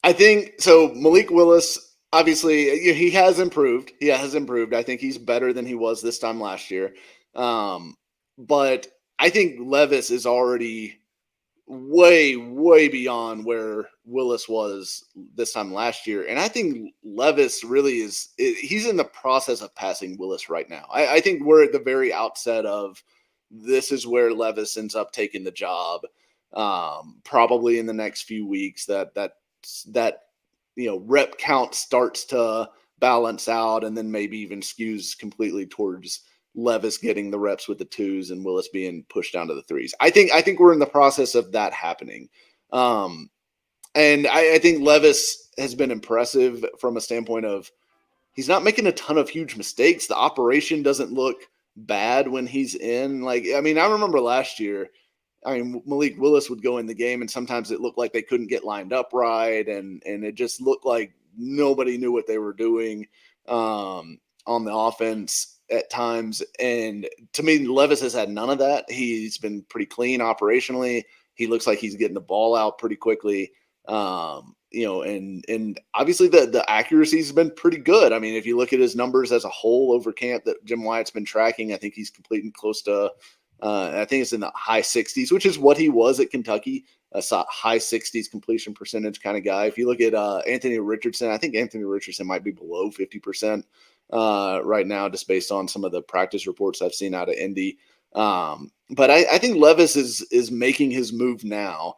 B: I think so. Malik Willis, obviously, he has improved. He has improved. I think he's better than he was this time last year. But I think Levis is already way, way beyond where Willis was this time last year. And I think Levis really he's in the process of passing Willis right now. I think we're at the very outset of this is where Levis ends up taking the job, probably in the next few weeks that rep count starts to balance out and then maybe even skews completely towards Levis getting the reps with the 2s and Willis being pushed down to the 3s. I think we're in the process of that happening. And I think Levis has been impressive from a standpoint of he's not making a ton of huge mistakes. The operation doesn't look bad when he's in. I remember last year, Malik Willis would go in the game and sometimes it looked like they couldn't get lined up right. And it just looked like nobody knew what they were doing on the offense at times. And to me, Levis has had none of that. He's been pretty clean operationally. He looks like he's getting the ball out pretty quickly. And obviously the accuracy has been pretty good. I mean, if you look at his numbers as a whole over camp that Jim Wyatt's been tracking, I think he's completing close to I think it's in the high 60s, which is what he was at Kentucky, a high 60s completion percentage kind of guy. If you look at Anthony Richardson, I think Anthony Richardson might be below 50% right now, just based on some of the practice reports I've seen out of Indy. But I think Levis is making his move now.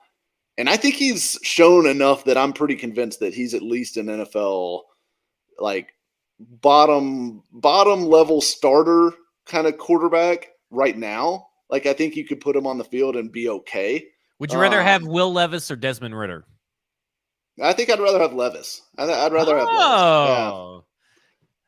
B: And I think he's shown enough that I'm pretty convinced that he's at least an NFL, like, bottom level starter kind of quarterback right now. Like, I think you could put him on the field and be okay.
A: Would you rather have Will Levis or Desmond Ritter?
B: I think I'd rather have Levis. I'd rather have Levis. Yeah.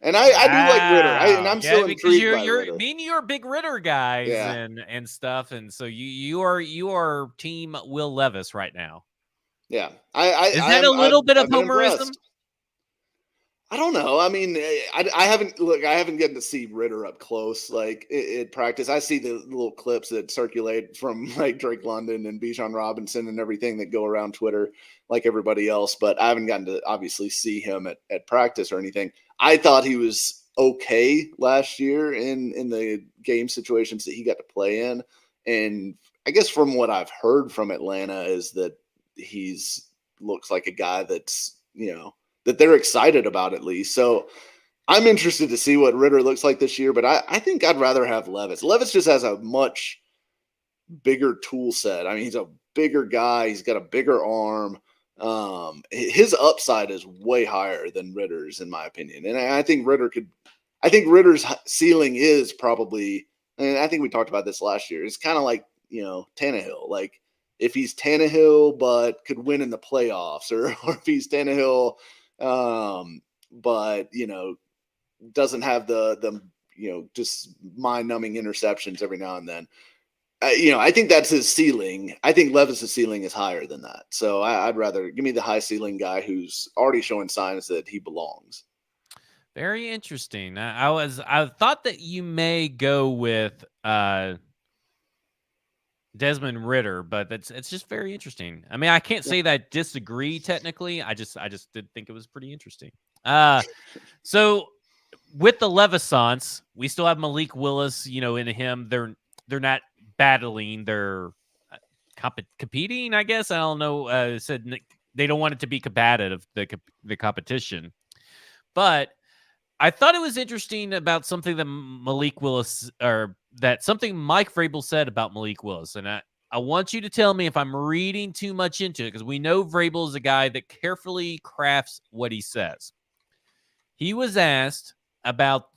B: And I do like Ritter. I'm still intrigued by Ritter.
A: Me and you are big Ritter guys and stuff, and so you are team Will Levis right now.
B: Yeah.
A: Is that a little bit of homerism?
B: I don't know. I mean, I haven't gotten to see Ritter up close, like at practice. I see the little clips that circulate from like Drake London and Bijan Robinson and everything that go around Twitter, like everybody else. But I haven't gotten to obviously see him at practice or anything. I thought he was okay last year in the game situations that he got to play in, and I guess from what I've heard from Atlanta is that looks like a guy that's that they're excited about at least. So I'm interested to see what Ritter looks like this year, but I think I'd rather have Levis. Levis just has a much bigger tool set. I mean, he's a bigger guy. He's got a bigger arm. His upside is way higher than Ritter's, in my opinion. And I think Ritter's ceiling is probably, and I think we talked about this last year. It's kind of like, Tannehill. Like, if he's Tannehill, but could win in the playoffs, or if he's Tannehill, but doesn't have the just mind-numbing interceptions every now and then. I think that's his ceiling. I think Levis's ceiling is higher than that. So I'd rather give me the high ceiling guy who's already showing signs that he belongs.
A: Very interesting. I thought that you may go with Desmond Ritter, but it's just very interesting. I mean, I can't say that I disagree technically. I just did think it was pretty interesting. So with the Levis-sance, we still have Malik Willis, in him. They're not battling, they're competing, I guess. I don't know. Said they don't want it to be combative, the competition. But I thought it was interesting about something that Malik Willis, or that something Mike Vrabel said about Malik Willis. And I want you to tell me if I'm reading too much into it, because we know Vrabel is a guy that carefully crafts what he says. He was asked about,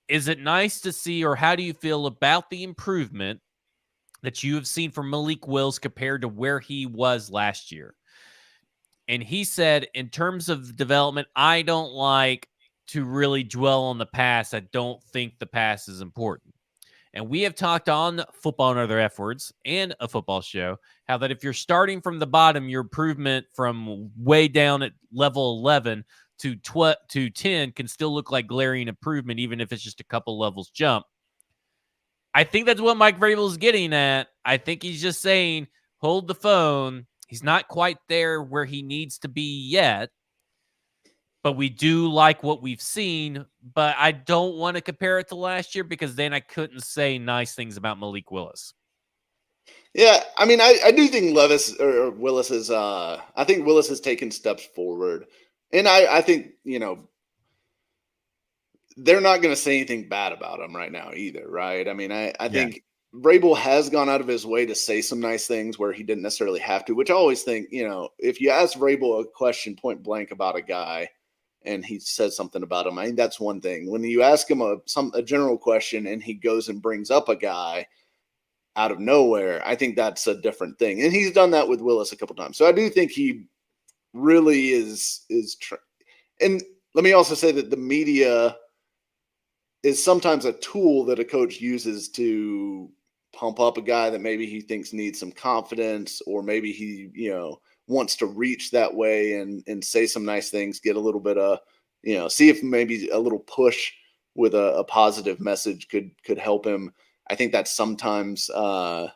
A: is it nice to see, or how do you feel about the improvement that you have seen from Malik Willis compared to where he was last year? And he said, in terms of development, I don't like to really dwell on the past. I don't think the past is important. And we have talked on Football and Other F Words and a football show, how that if you're starting from the bottom, your improvement from way down at level 11 to 10 can still look like glaring improvement, even if it's just a couple levels jump. I think that's what Mike Vrabel is getting at. I think he's just saying, hold the phone. He's not quite there where he needs to be yet, but we do like what we've seen. But I don't want to compare it to last year, because then I couldn't say nice things about Malik Willis.
B: Yeah, I mean, I do think Willis is. I think Willis has taken steps forward, and I think they're not going to say anything bad about him right now either, right? I mean, I think Vrabel has gone out of his way to say some nice things where he didn't necessarily have to, which I always think, if you ask Vrabel a question point blank about a guy and he says something about him, I think that's one thing. When you ask him a general question and he goes and brings up a guy out of nowhere, I think that's a different thing. And he's done that with Willis a couple times. So I do think he really is. And let me also say that the media is sometimes a tool that a coach uses to pump up a guy that maybe he thinks needs some confidence, or maybe he, wants to reach that way and say some nice things, get a little bit of, see if maybe a little push with a positive message could help him. I think that's sometimes, a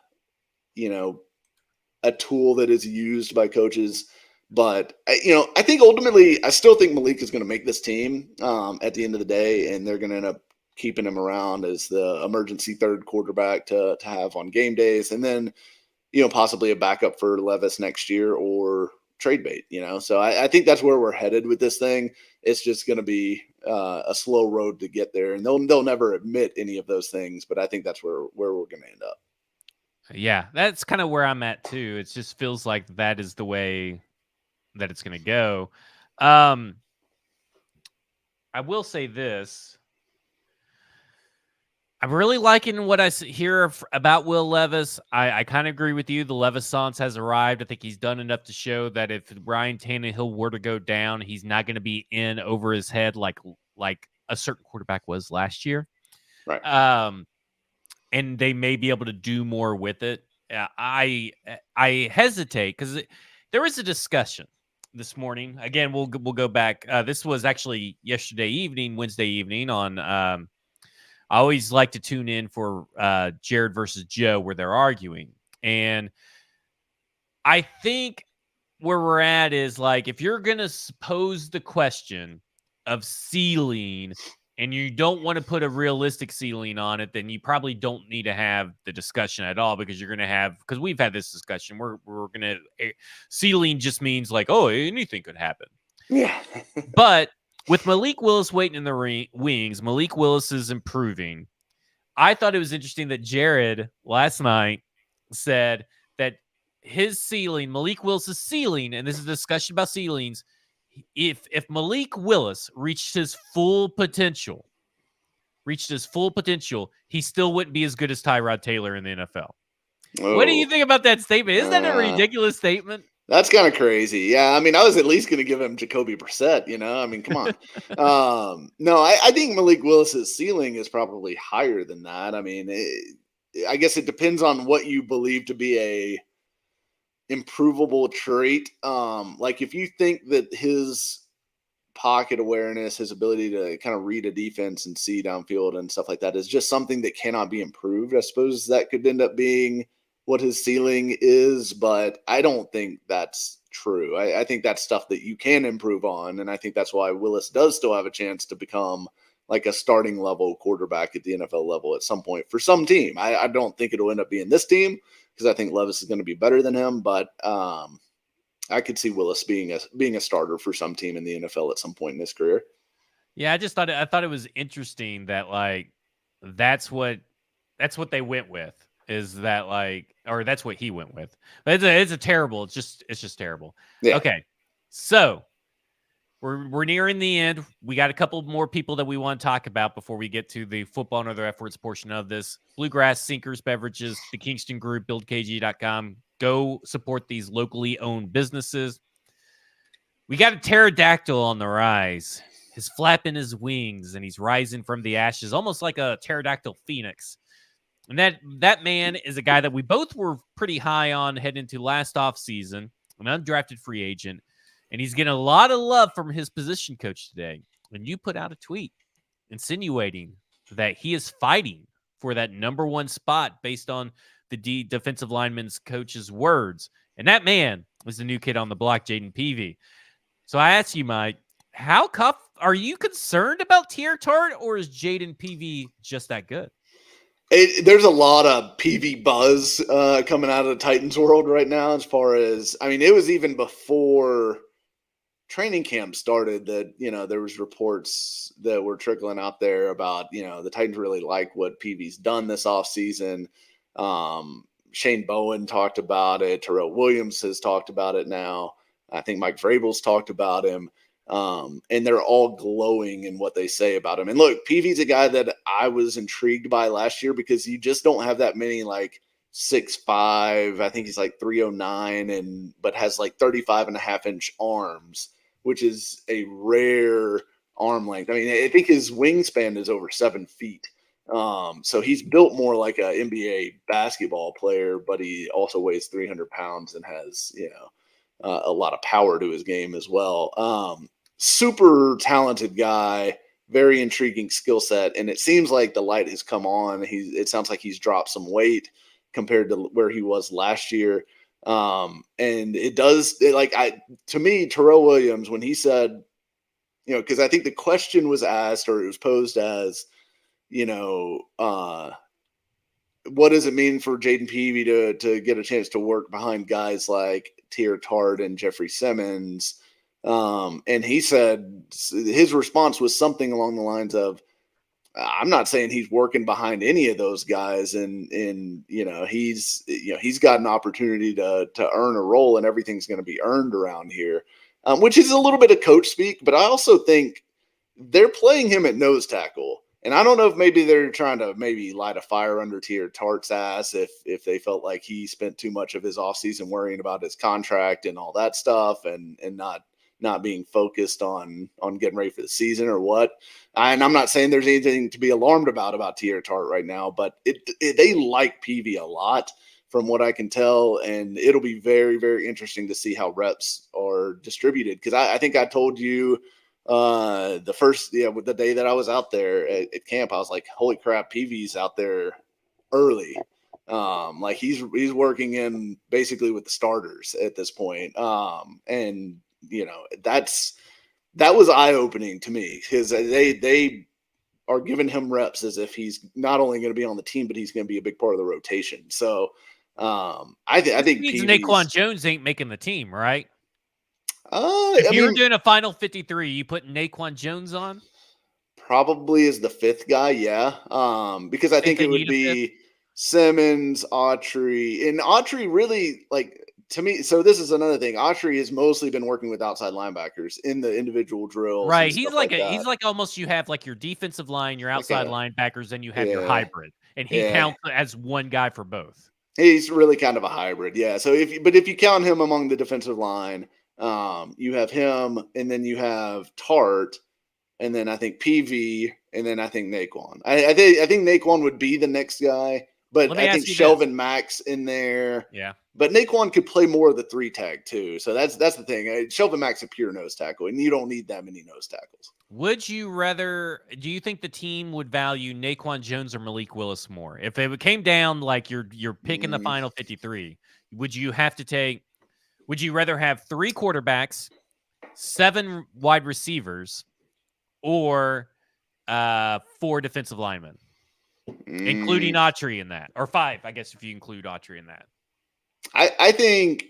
B: tool that is used by coaches. But, I think ultimately, I still think Malik is going to make this team at the end of the day, and they're going to end up keeping him around as the emergency third quarterback to have on game days. And then, possibly a backup for Levis next year or trade bait, So I think that's where we're headed with this thing. It's just going to be a slow road to get there. And they'll never admit any of those things, but I think that's where we're going to end up.
A: Yeah, that's kind of where I'm at too. It just feels like that is the way that it's going to go. I will say this. I'm really liking what I hear about Will Levis. I kind of agree with you. The Levis-sance has arrived. I think he's done enough to show that if Ryan Tannehill were to go down, he's not going to be in over his head like a certain quarterback was last year.
B: Right.
A: And they may be able to do more with it. I hesitate because there was a discussion this morning. Again, we'll go back. This was actually Wednesday evening on. I always like to tune in for Jared versus Joe where they're arguing, and I think where we're at is like if you're gonna pose the question of ceiling. And you don't want to put a realistic ceiling on it, then you probably don't need to have the discussion at all because you're going to have, because we've had this discussion, we're going to, ceiling just means like, oh, anything could happen.
B: Yeah.
A: But with Malik Willis waiting in the wings, Malik Willis is improving. I thought it was interesting that Jared last night said that his ceiling, Malik Willis's ceiling, and this is a discussion about ceilings, if Malik Willis reached his full potential, he still wouldn't be as good as Tyrod Taylor in the NFL. Oh. What do you think about that statement? Isn't that a ridiculous statement?
B: That's kind of crazy. Yeah, I mean, I was at least going to give him Jacoby Brissett, I mean, come on. No, I think Malik Willis's ceiling is probably higher than that. I mean, I guess it depends on what you believe to be a improvable trait. Like if you think that his pocket awareness, his ability to kind of read a defense and see downfield and stuff like that is just something that cannot be improved, I suppose that could end up being what his ceiling is, but I don't think that's true. I think that's stuff that you can improve on, and I think that's why Willis does still have a chance to become like a starting level quarterback at the NFL level at some point for some team. I don't think it'll end up being this team, because I think Levis is going to be better than him, but I could see Willis being a starter for some team in the NFL at some point in his career.
A: Yeah, I thought it was interesting that like that's what they went with, is that like, or that's what he went with. But it's just terrible. Yeah. Okay, so we're nearing the end. We got a couple more people that we want to talk about before we get to the football and other efforts portion of this. Bluegrass Sinkers Beverages, the Kingston Group, buildkg.com. Go support these locally owned businesses. We got a pterodactyl on the rise. He's flapping his wings and he's rising from the ashes, almost like a pterodactyl phoenix. And that man is a guy that we both were pretty high on heading into last offseason, an undrafted free agent. And he's getting a lot of love from his position coach today. And you put out a tweet insinuating that he is fighting for that number one spot based on the defensive lineman's coach's words. And that man was the new kid on the block, Jaden Peavy. So I ask you, Mike, are you concerned about Tier Tart, or is Jaden Peavy just that good?
B: There's a lot of PV buzz coming out of the Titans world right now, as far as, I mean, it was even before training camp started that, there was reports that were trickling out there about, the Titans really like what PV's done this offseason. Shane Bowen talked about it. Terrell Williams has talked about it now. I think Mike Vrabel's talked about him. And they're all glowing in what they say about him. And look, PV's a guy that I was intrigued by last year because you just don't have that many like 6'5". I think he's like 309 but has like 35.5-inch arms, which is a rare arm length. I mean, I think his wingspan is over 7 feet. So he's built more like an NBA basketball player, but he also weighs 300 pounds and has, a lot of power to his game as well. Super talented guy, very intriguing skill set. And it seems like the light has come on. It sounds like he's dropped some weight compared to where he was last year. And to me, Terrell Williams, when he said, because I think the question was asked, or it was posed as, what does it mean for Jaden Peavy to get a chance to work behind guys like Tier Tart and Jeffrey Simmons? And he said his response was something along the lines of, I'm not saying he's working behind any of those guys, and he's got an opportunity to earn a role, and everything's going to be earned around here, which is a little bit of coach speak. But I also think they're playing him at nose tackle, and I don't know if maybe they're trying to maybe light a fire under Tier Tart's ass if they felt like he spent too much of his offseason worrying about his contract and all that stuff, and not being focused on getting ready for the season or what. And I'm not saying there's anything to be alarmed about Tier Tart right now, but they like Peavy a lot from what I can tell. And it'll be very, very interesting to see how reps are distributed. Cause I think I told you with the day that I was out there at camp, I was like, holy crap, Peavy's out there early. Like he's working in basically with the starters at this point. And that was eye-opening to me because they are giving him reps as if he's not only going to be on the team, but he's going to be a big part of the rotation. So I think
A: Naquan Jones ain't making the team, right?
B: If
A: you're doing a final 53, you put Naquan Jones on?
B: Probably as the fifth guy, yeah. Because I think it would be Simmons, Autry, and Autry really to me, so this is another thing. Autry has mostly been working with outside linebackers in the individual drills.
A: Right. He's like almost you have like your defensive line, your outside linebackers, and you have your hybrid. And he counts as one guy for both.
B: He's really kind of a hybrid. Yeah. So if you count him among the defensive line, you have him, and then you have Tart, and then I think PV, and then I think Naquan. I think Naquan would be the next guy, but I think Shelvin Max in there.
A: Yeah.
B: But Naquan could play more of the 3 tag too. So that's the thing. Shelvin Mack's a pure nose tackle, and you don't need that many nose tackles.
A: Do you think the team would value Naquan Jones or Malik Willis more? If it came down like you're picking the final 53, would you rather have 3 quarterbacks, 7 wide receivers, or 4 defensive linemen, including Autry in that, or 5, I guess, if you include Autry in that?
B: I think,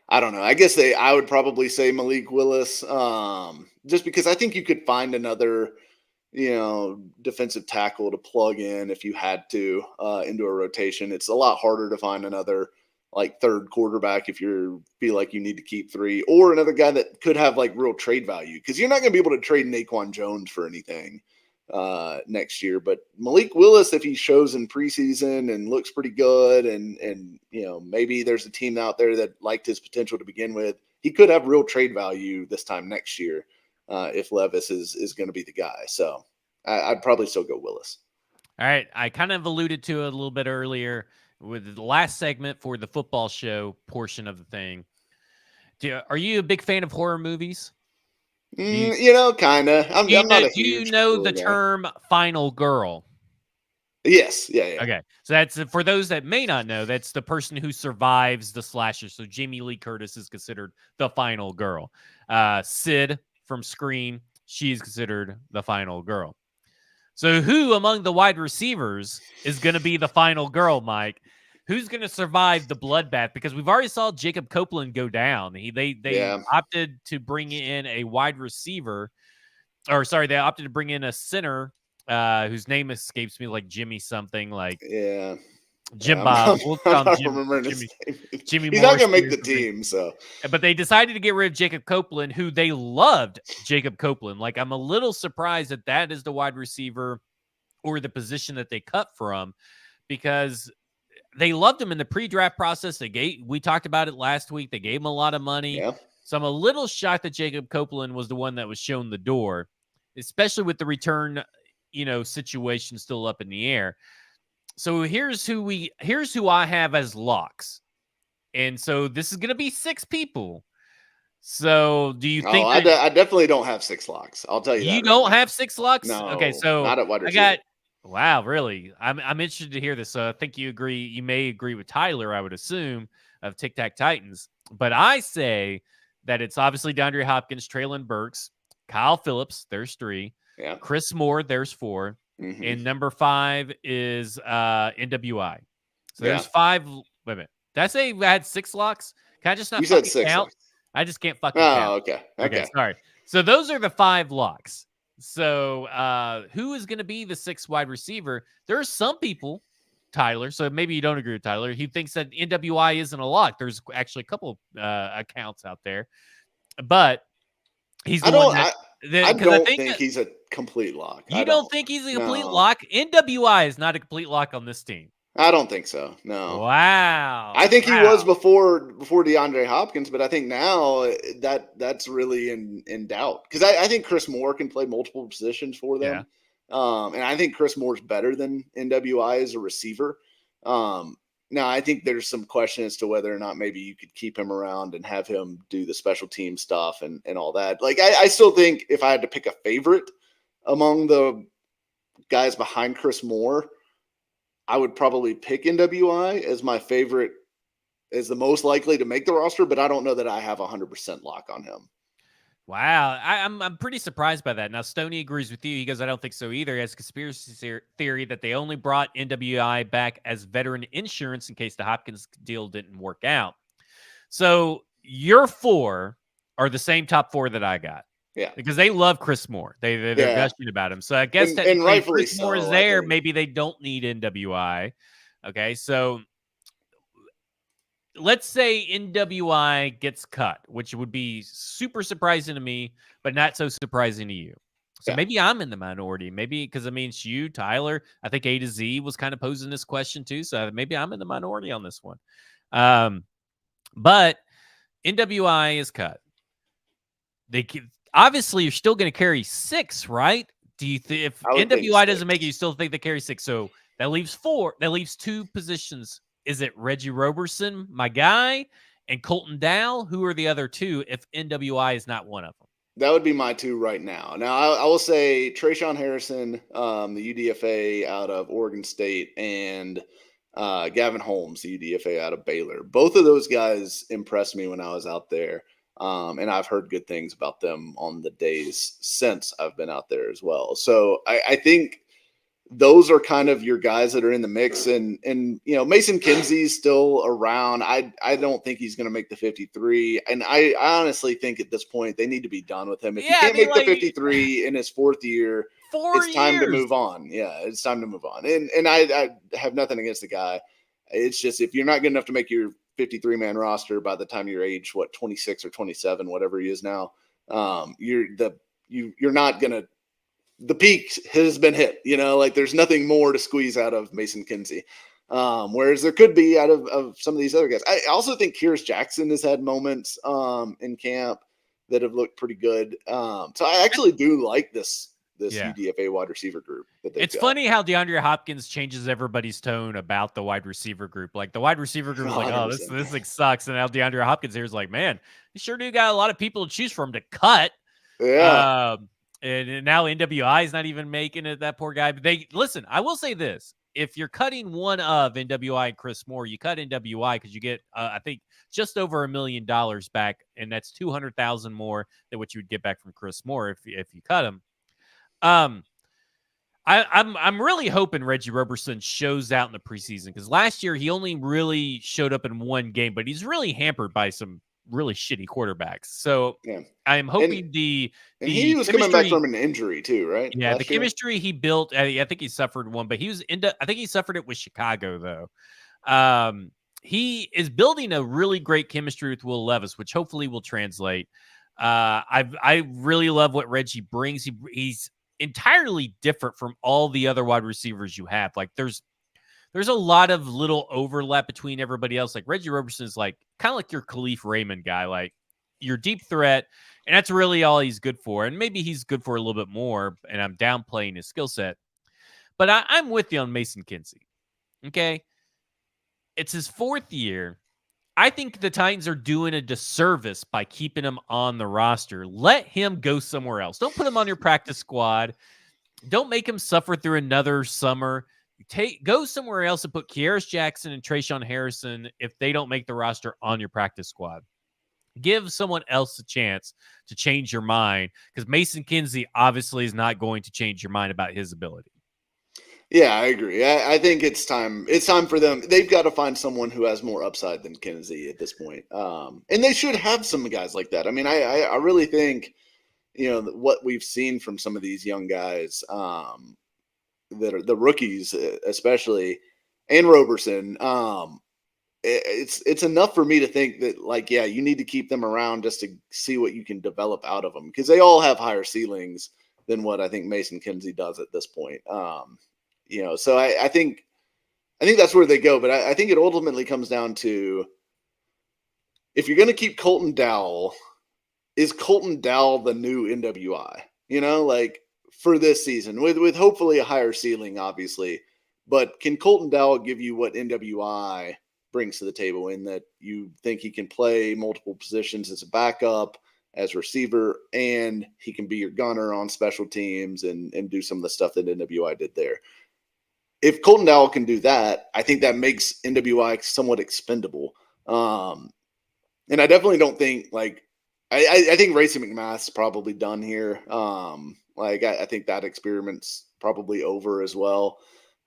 B: I don't know. I guess I would probably say Malik Willis, just because I think you could find another, defensive tackle to plug in if you had to into a rotation. It's a lot harder to find another third quarterback if you feel like you need to keep 3, or another guy that could have real trade value, because you're not going to be able to trade Naquan Jones for anything next year. But Malik Willis, if he shows in preseason and looks pretty good, and maybe there's a team out there that liked his potential to begin with, he could have real trade value this time next year if Levis is going to be the guy. So I'd probably still go Willis.
A: All right. I kind of alluded to it a little bit earlier with the last segment for the football show portion of the thing. Are you a big fan of horror movies?
B: Kind of. I'm not a huge.
A: Do you know the term "final girl"?
B: Yes. Yeah.
A: Okay, so that's for those that may not know. That's the person who survives the slasher. So Jamie Lee Curtis is considered the final girl. Sid from Scream, she's considered the final girl. So who among the wide receivers is going to be the final girl, Mike? Who's going to survive the bloodbath? Because we've already saw Jacob Copeland go down. They opted to bring in a wide receiver, they opted to bring in a center whose name escapes me, like Jimmy something, Jim Bob. We'll call him Jimmy.
B: He's not going to make the team, so.
A: But they decided to get rid of Jacob Copeland, who they loved. Jacob Copeland. I'm a little surprised that is the wide receiver or the position that they cut from, because they loved him in the pre-draft process. We talked about it last week. They gave him a lot of money.
B: Yeah.
A: So I'm a little shocked that Jacob Copeland was the one that was shown the door, especially with the return, situation still up in the air. So here's who I have as locks. And so this is going to be 6 people. So do you think
B: I definitely don't have 6 locks. I'll tell you that.
A: You don't have 6 locks?
B: No.
A: Okay, so
B: not at wide receiver.
A: Wow, really? I'm interested to hear this. So I think you agree. You may agree with Tyler, I would assume, of Tic Tac Titans. But I say that it's obviously DeAndre Hopkins, Treylon Burks, Kyle Phillips. There's 3.
B: Yeah.
A: Chris Moore. There's 4. and number 5 is NWI. So
B: Yeah.
A: there's 5. Wait a minute. Did I say I had 6 locks? Can I just not
B: You said
A: fucking
B: 6
A: count?
B: locks.
A: I just can't fucking
B: Oh,
A: count.
B: okay.
A: Okay, sorry. So those are the 5 locks. So who is going to be the 6th wide receiver? There are some people, Tyler, so maybe you don't agree with Tyler. He thinks that NWI isn't a lock. There's actually a couple accounts out there, but he's the one that.
B: I don't think he's a complete lock.
A: You don't think he's a complete lock? NWI is not a complete lock on this team.
B: I don't think so. No.
A: Wow.
B: I think he was before DeAndre Hopkins, but I think now that's really in doubt because I think Chris Moore can play multiple positions for them, and I think Chris Moore's better than NWI as a receiver. Now I think there's some question as to whether or not maybe you could keep him around and have him do the special team stuff and all that. Like I still think if I had to pick a favorite among the guys behind Chris Moore, I would probably pick NWI as my favorite, as the most likely to make the roster, but I don't know that I have 100% lock on him.
A: Wow. I'm pretty surprised by that. Now, Stoney agrees with you. He goes, I don't think so either. He has a conspiracy theory that they only brought NWI back as veteran insurance in case the Hopkins deal didn't work out. So your 4 are the same top 4 that I got.
B: Yeah.
A: Because they love Chris Moore. They're gushing about him. So I guess that Chris Moore is there. Maybe they don't need NWI. Okay. So let's say NWI gets cut, which would be super surprising to me, but not so surprising to you. So maybe I'm in the minority. Maybe because, I mean, it's you, Tyler. I think A to Z was kind of posing this question too. So maybe I'm in the minority on this one. But NWI is cut. Obviously, you're still going to carry 6, right? Do you if NWI doesn't make it, you still think they carry 6? So that leaves 4. That leaves 2 positions. Is it Reggie Roberson, my guy, and Colton Dowell? Who are the other 2 if NWI is not one of them?
B: That would be my 2 right now. Now, I will say Trayshawn Harrison, the UDFA out of Oregon State, and Gavin Holmes, the UDFA out of Baylor. Both of those guys impressed me when I was out there. And I've heard good things about them on the days since I've been out there as well. So I think those are kind of your guys that are in the mix. And Mason Kinsey's still around. I don't think he's going to make the 53. And I honestly think at this point they need to be done with him. If he can't make the 53 in his 4th year, it's time to move on. Yeah, it's time to move on. And I have nothing against the guy. It's just if you're not good enough to make your 53-man roster by the time you're age 26 or 27, whatever he is now, you're not gonna. The peak has been hit. Like there's nothing more to squeeze out of Mason Kinsey, whereas there could be out of some of these other guys. I also think Kyrus Jackson has had moments in camp that have looked pretty good. So I actually do like this UDFA wide receiver group.
A: It's funny how DeAndre Hopkins changes everybody's tone about the wide receiver group. Like the wide receiver group is like, oh, this like sucks. And now DeAndre Hopkins here is like, man, you sure do got a lot of people to choose from to cut.
B: Yeah.
A: And now NWI is not even making it, that poor guy. But listen, I will say this. If you're cutting one of NWI and Chris Moore, you cut NWI because you get, I think, just over $1 million back. And that's $200,000 more than what you would get back from Chris Moore if you cut him. I'm really hoping Reggie Roberson shows out in the preseason because last year he only really showed up in one game, but he's really hampered by some really shitty quarterbacks. So I'm hoping he was
B: coming back from an injury too, right?
A: Yeah, the chemistry he built. I think he suffered one, but I think he suffered it with Chicago though. He is building a really great chemistry with Will Levis, which hopefully will translate. I really love what Reggie brings. He's entirely different from all the other wide receivers you have. Like there's a lot of little overlap between everybody else. Like Reggie Roberson is like kind of like your Khalif Raymond guy, like your deep threat. And that's really all he's good for. And maybe he's good for a little bit more. And I'm downplaying his skill set, but I'm with you on Mason Kinsey. Okay. It's his 4th year. I think the Titans are doing a disservice by keeping him on the roster. Let him go somewhere else. Don't put him on your practice squad. Don't make him suffer through another summer. Go somewhere else and put Kyrus Jackson and Trayshawn Harrison if they don't make the roster on your practice squad. Give someone else a chance to change your mind because Mason Kinsey obviously is not going to change your mind about his ability.
B: Yeah, I agree. I think it's time. It's time for them. They've got to find someone who has more upside than Kinsey at this point. And they should have some guys like that. I mean, I really think, what we've seen from some of these young guys, that are the rookies, especially, and Roberson, it's enough for me to think that, like, yeah, you need to keep them around just to see what you can develop out of them, because they all have higher ceilings than what I think Mason Kinsey does at this point. So I think that's where they go. But I think it ultimately comes down to, if you're going to keep Colton Dowell, is Colton Dowell the new NWI? Like, for this season, with hopefully a higher ceiling, obviously. But can Colton Dowell give you what NWI brings to the table, in that you think he can play multiple positions as a backup, as receiver, and he can be your gunner on special teams and do some of the stuff that NWI did there? If Colton Dowell can do that, I think that makes NWI somewhat expendable. And I definitely don't think, like, I think Racing McMath's probably done here. I think that experiment's probably over as well.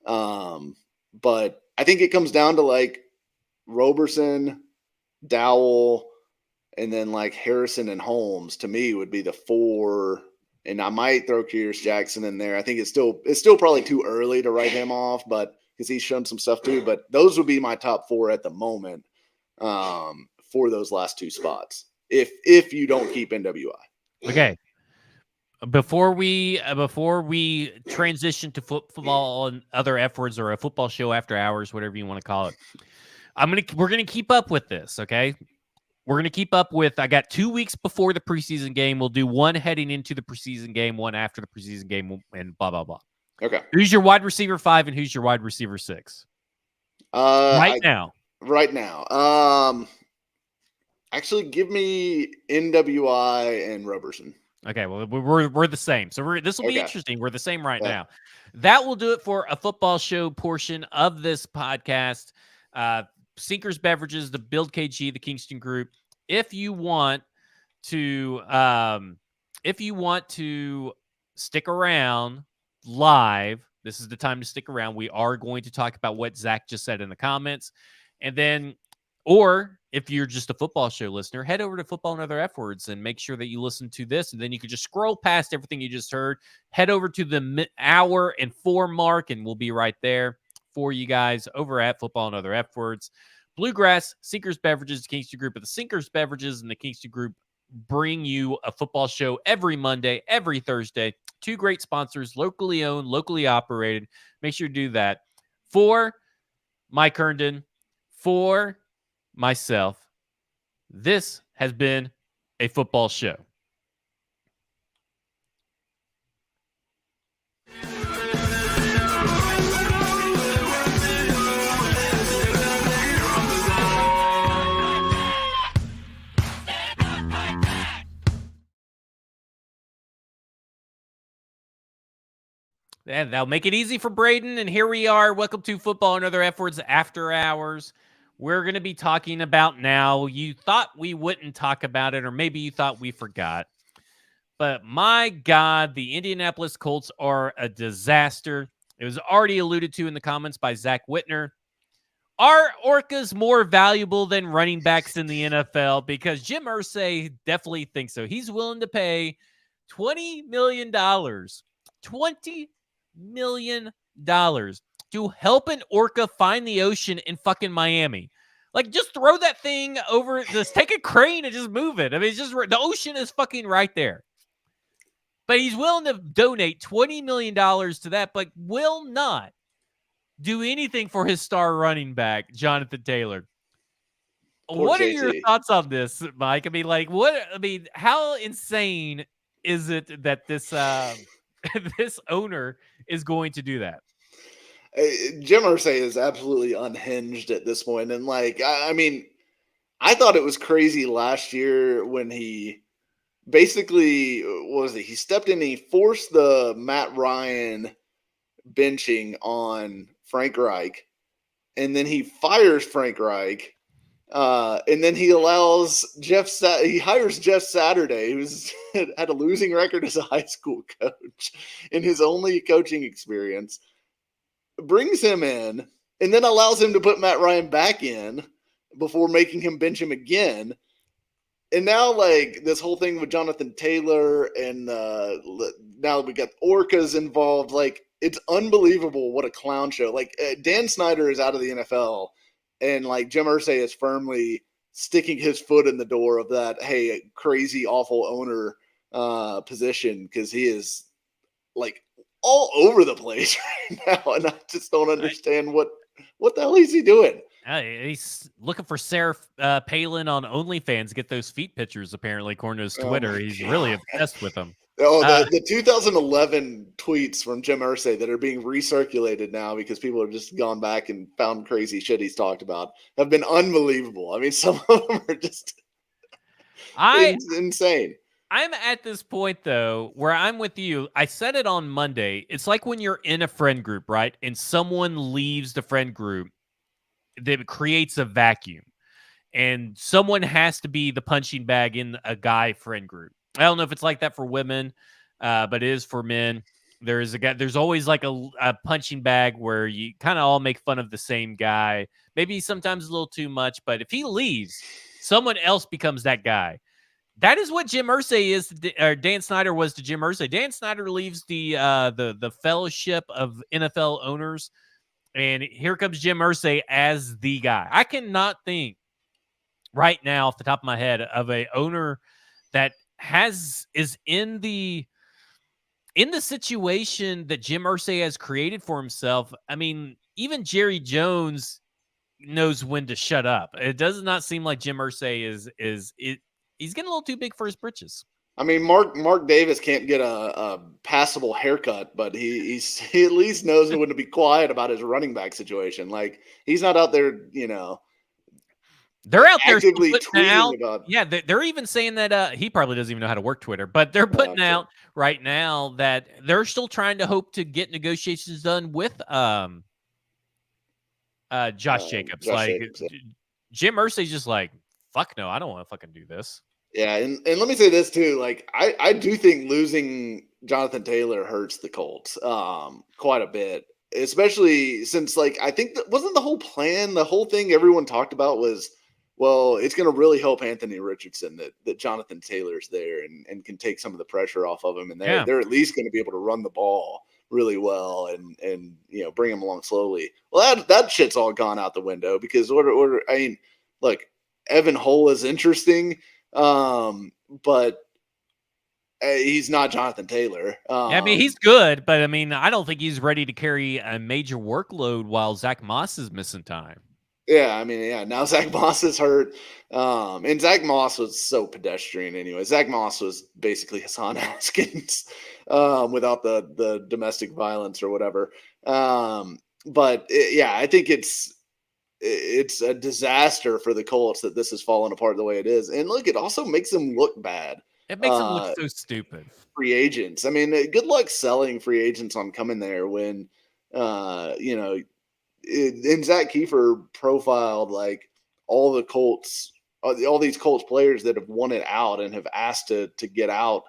B: But I think it comes down to, like, Roberson, Dowell, and then, like, Harrison and Holmes, to me, would be the four. And I might throw Kearis Jackson in there. I think it's still probably too early to write him off, but because he's shown some stuff too. But those would be my top four at the moment, for those last two spots, if you don't keep NWI.
A: Okay. Before we transition to football and other F words, or a football show after hours, whatever you want to call it, we're gonna keep up with this. Okay. We're going to keep up with, I got 2 weeks before the preseason game. We'll do one heading into the preseason game, one after the preseason game, and blah, blah, blah.
B: Okay.
A: Who's your wide receiver 5 and who's your wide receiver 6? Right now.
B: Actually, give me NWI and Roberson.
A: Okay, well, we're the same. So this will be interesting. We're the same right now. That will do it for a football show portion of this podcast. Sinkers Beverages, the Build KG, the Kingston Group. If you want to stick around live, this is the time to stick around. We are going to talk about what Zach just said in the comments. And then, or if you're just a football show listener, head over to Football and Other F Words and make sure that you listen to this. And then you can just scroll past everything you just heard, head over to the hour and 4 mark, and we'll be right there for you guys over at Football and Other F Words. Bluegrass, Sinkers Beverages, the Kingston Group, of the Sinkers Beverages and the Kingston Group bring you a football show every Monday, every Thursday. 2 great sponsors, locally owned, locally operated. Make sure to do that. For Mike Herndon, for myself, this has been a football show. And that'll make it easy for Braden. And here we are. Welcome to Football and Other F Words After Hours. We're going to be talking about now. You thought we wouldn't talk about it, or maybe you thought we forgot. But my God, the Indianapolis Colts are a disaster. It was already alluded to in the comments by Zach Whitner. Are Orcas more valuable than running backs in the NFL? Because Jim Irsay definitely thinks so. He's willing to pay $20 million. $20 million to help an orca find the ocean in fucking Miami. Like, just throw that thing over, just take a crane and just move it. I mean, it's just, the ocean is fucking right there. But he's willing to donate $20 million to that, but will not do anything for his star running back, Jonathan Taylor. What are your thoughts on this, Mike? I mean, how insane is it that this this owner is going to do that?
B: Jim Irsay is absolutely unhinged at this point. And, like, I mean, I thought it was crazy last year when he basically, he stepped in and he forced the Matt Ryan benching on Frank Reich, and then he fires Frank Reich, and then he allows he hires Jeff Saturday, who's had a losing record as a high school coach in his only coaching experience. brings him in, and then allows him to put Matt Ryan back in before making him bench him again. And now, like, this whole thing with Jonathan Taylor, and now we got Orcas involved. Like, it's unbelievable what a clown show. Like, Dan Snyder is out of the NFL, and, like, Jim Irsay is firmly sticking his foot in the door of that, hey, crazy, awful owner position, because he is, like, all over the place right now, and I just don't understand what the hell is he doing.
A: He's looking for Sarah Palin on OnlyFans to get those feet pictures, apparently, according to his Twitter. He's really obsessed with them.
B: Oh, the 2011 tweets from Jim Irsay that are being recirculated now because people have just gone back and found crazy shit he's talked about have been unbelievable. I mean, some of them are just insane.
A: I'm at this point, though, where I'm with you. I said it on Monday. It's like when you're in a friend group, right? And someone leaves the friend group, that creates a vacuum. And someone has to be the punching bag in a guy friend group. I don't know if it's like that for women, but it is for men. There's always like a punching bag where you kind of all make fun of the same guy. Maybe sometimes a little too much, but if he leaves, someone else becomes that guy. That is what Jim Irsay is, or Dan Snyder was to Jim Irsay. Dan Snyder leaves the fellowship of NFL owners, and here comes Jim Irsay as the guy. I cannot think right now off the top of my head of a owner that is in the situation that Jim Irsay has created for himself. I mean, even Jerry Jones knows when to shut up. It does not seem like Jim Irsay is he's getting a little too big for his britches.
B: I mean, Mark Davis can't get a passable haircut, but he at least knows when to be quiet about his running back situation. Like, he's not out there,
A: they're out there
B: actively
A: tweeting out.
B: About.
A: Yeah, they're even saying that he probably doesn't even know how to work Twitter, but they're putting out right now that they're still trying to hope to get negotiations done with Josh Jacobs. Jacobs, yeah. Jim Irsay's just like, fuck no, I don't want to fucking do this.
B: Yeah, and let me say this too. Like, I do think losing Jonathan Taylor hurts the Colts quite a bit, especially since, like, I think that wasn't the whole plan. The whole thing everyone talked about was, well, it's going to really help Anthony Richardson that Jonathan Taylor's there and can take some of the pressure off of him, and they're at least going to be able to run the ball really well and bring him along slowly. Well, that shit's all gone out the window because I mean, look, Evan Hull is interesting. But he's not Jonathan Taylor.
A: I mean, he's good, but I mean, I don't think he's ready to carry a major workload while Zach Moss is missing time.
B: Yeah, I mean, yeah. Now Zach Moss is hurt, and Zach Moss was so pedestrian anyway. Zach Moss was basically Hassan Haskins without the domestic violence or whatever. But I think it's a disaster for the Colts that this has fallen apart the way it is. And look, it also makes them look bad.
A: It makes them look so stupid.
B: Free agents. I mean, good luck selling free agents on coming there when, and Zach Kiefer profiled like all the Colts, all these Colts players that have wanted out and have asked to get out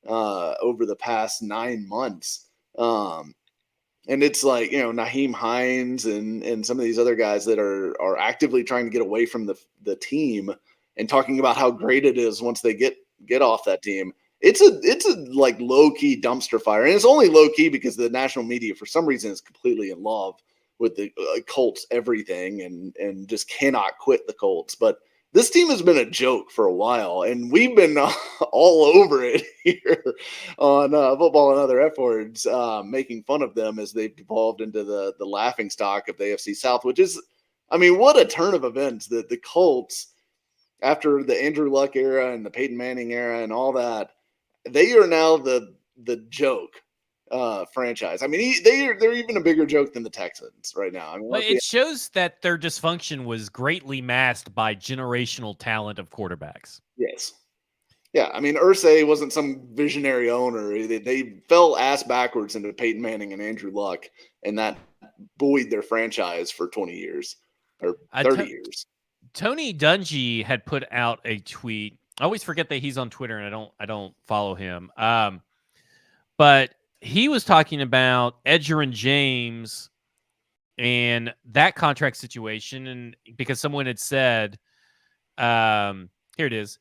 B: over the past 9 months. And it's like, Nyheim Hines and some of these other guys that are actively trying to get away from the team and talking about how great it is once they get off that team. It's a like low key dumpster fire, and it's only low key because the national media for some reason is completely in love with the Colts everything and just cannot quit the Colts. But this team has been a joke for a while, and we've been all over it here on Football and Other F Words, making fun of them as they've evolved into the laughing stock of the AFC South, which is, I mean, what a turn of events that the Colts, after the Andrew Luck era and the Peyton Manning era and all that, they are now the joke franchise. I mean, they're even a bigger joke than the Texans right now. I mean,
A: well, it shows that their dysfunction was greatly masked by generational talent of quarterbacks.
B: Yes. Yeah, I mean, Irsay wasn't some visionary owner. They fell ass backwards into Peyton Manning and Andrew Luck, and that buoyed their franchise for 20 years or 30 years.
A: Tony Dungy had put out a tweet. I always forget that he's on Twitter, and I don't follow him. But he was talking about Edgerrin James And that contract situation, and because someone had said, here it is.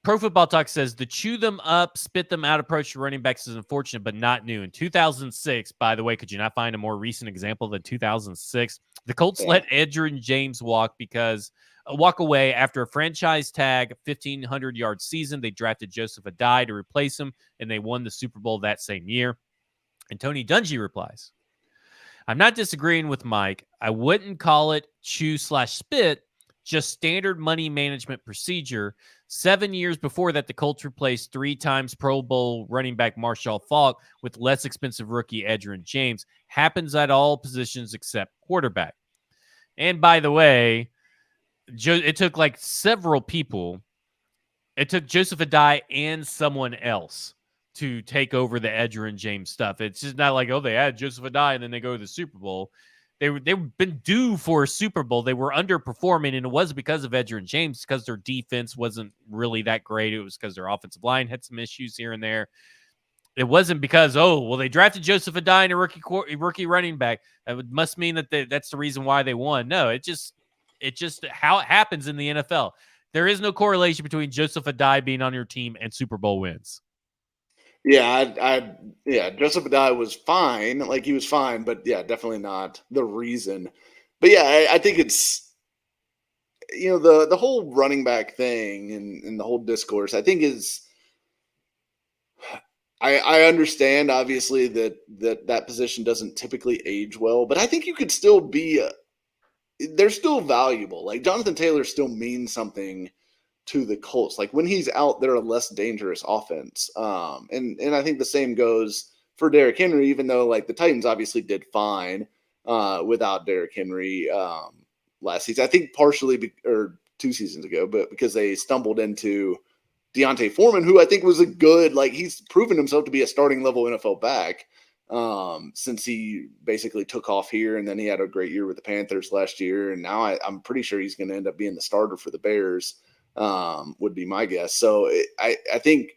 A: Pro Football Talk says the chew them up, spit them out approach to running backs is unfortunate, but not new. In 2006, by the way, could you not find a more recent example than 2006? The Colts let Edgerrin James walk away after a franchise tag 1,500-yard season. They drafted Joseph Adai to replace him, and they won the Super Bowl that same year. And Tony Dungy replies, I'm not disagreeing with Mike. I wouldn't call it chew/spit, just standard money management procedure. 7 years before that, the Colts replaced 3 times Pro Bowl running back Marshall Faulk with less expensive rookie Edgerrin James. Happens at all positions except quarterback. And by the way, it took like several people. It took Joseph Adai and someone else to take over the Edgerrin James stuff. It's just not like, oh, they had Joseph Adai and then they go to the Super Bowl. They've been due for a Super Bowl. They were underperforming, and it was because of Edgerrin James, because their defense wasn't really that great. It was because their offensive line had some issues here and there. It wasn't because, they drafted Joseph Adai and a rookie running back. That must mean that that's the reason why they won. No, it just how it happens in the NFL. There is no correlation between Joseph Adai being on your team and Super Bowl wins.
B: Yeah, Joseph Adai was fine. Like, he was fine, but yeah, definitely not the reason. But yeah, I think it's, the whole running back thing and the whole discourse, I think is, I understand obviously that position doesn't typically age well, but I think you could still they're still valuable. Like, Jonathan Taylor still means something to the Colts. Like, when he's out, they're a less dangerous offense. And I think the same goes for Derrick Henry, even though like the Titans obviously did fine without Derrick Henry last season. I think partially or 2 seasons ago, but because they stumbled into Deontay Foreman, who I think was he's proven himself to be a starting level NFL back since he basically took off here, and then he had a great year with the Panthers last year, and now I'm pretty sure he's going to end up being the starter for the Bears. Would be my guess. So I think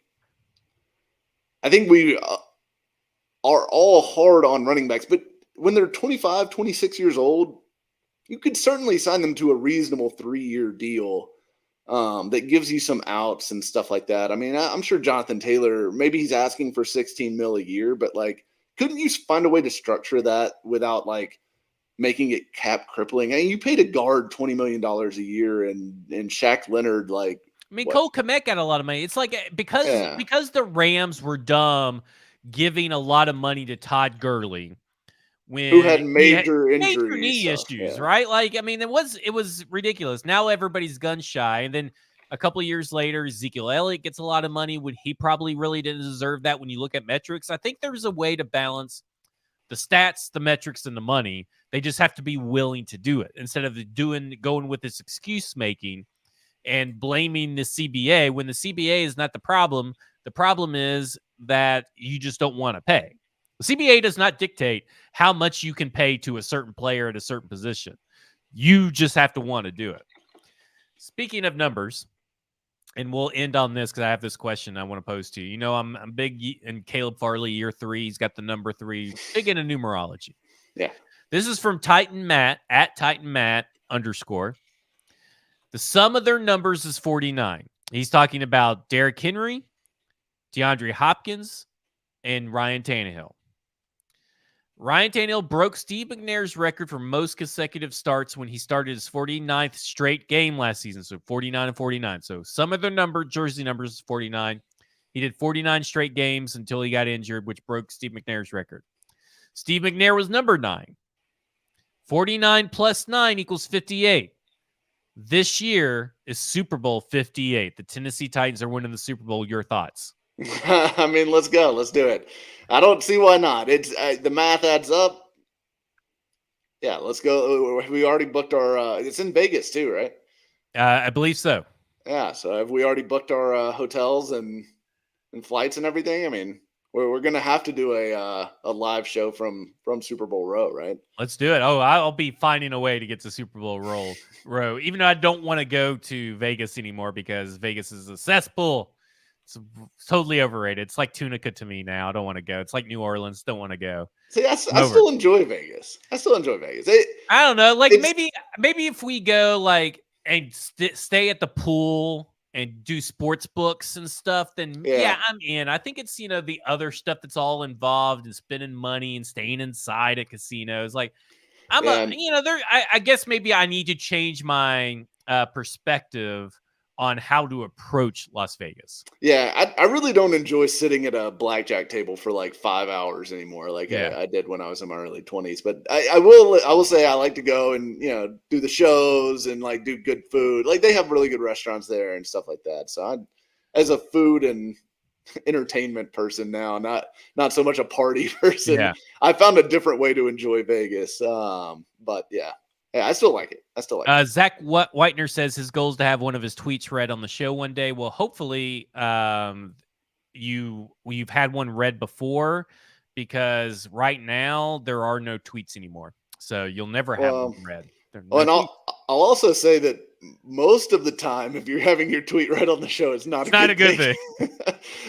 B: we are all hard on running backs, but when they're 25, 26 years old, you could certainly sign them to a reasonable 3-year deal that gives you some outs and stuff like that. I mean, I'm sure Jonathan Taylor, maybe he's asking for $16 million a year, but like, couldn't you find a way to structure that without like making it cap crippling? I mean, you paid a guard $20 million a year, and Shaq Leonard,
A: Cole Kmet got a lot of money. It's like because the Rams were dumb giving a lot of money to Todd Gurley,
B: who had major
A: knee issues, right? Like, I mean, it was ridiculous. Now everybody's gun shy, and then a couple of years later, Ezekiel Elliott gets a lot of money when he probably really didn't deserve that. When you look at metrics, I think there's a way to balance the stats, the metrics, and the money. They just have to be willing to do it instead of going with this excuse making and blaming the CBA when the CBA is not the problem. The problem is that you just don't want to pay. The CBA does not dictate how much you can pay to a certain player at a certain position. You just have to want to do it. Speaking of numbers, and we'll end on this because I have this question I want to pose to you. I'm big in Caleb Farley, year 3. He's got the number 3, big into numerology.
B: Yeah.
A: This is from Titan Matt, at Titan Matt _. The sum of their numbers is 49. He's talking about Derrick Henry, DeAndre Hopkins, and Ryan Tannehill. Ryan Tannehill broke Steve McNair's record for most consecutive starts when he started his 49th straight game last season. So 49 and 49. So some of their jersey numbers is 49. He did 49 straight games until he got injured, which broke Steve McNair's record. Steve McNair was number 9. 49 plus 9 equals 58. This year is Super Bowl 58. The Tennessee Titans are winning the Super Bowl. Your thoughts?
B: I mean, let's go. Let's do it. I don't see why not. It's the math adds up. Yeah, let's go. We already booked our. It's in Vegas too, right?
A: I believe so.
B: Yeah. So have we already booked our hotels and flights and everything? I mean, we're gonna have to do a live show from Super Bowl Row, right?
A: Let's do it. Oh, I'll be finding a way to get to Super Bowl Row, even though I don't want to go to Vegas anymore because Vegas is a cesspool. It's totally overrated. It's like Tunica to me now. I don't want to go. It's like New Orleans. Don't want to go.
B: See, I still enjoy Vegas. I
A: don't know. Like maybe if we go like and stay at the pool and do sports books and stuff, then yeah, I'm in. I think it's the other stuff that's all involved in spending money and staying inside at casinos. Like I guess maybe I need to change my perspective on how to approach Las Vegas.
B: Yeah, I really don't enjoy sitting at a blackjack table for like 5 hours anymore, like I did when I was in my early 20s. But I will say I like to go and do the shows and like do good food. Like they have really good restaurants there and stuff like that. So as a food and entertainment person now, not so much a party person. Yeah. I found a different way to enjoy Vegas. But yeah, I still like it.
A: Zach Whitener says his goal is to have one of his tweets read on the show one day. Well, hopefully you've had one read before, because right now there are no tweets anymore. So you'll never have one read.
B: And I'll also say that most of the time, if you're having your tweet read on the show, it's not a good thing.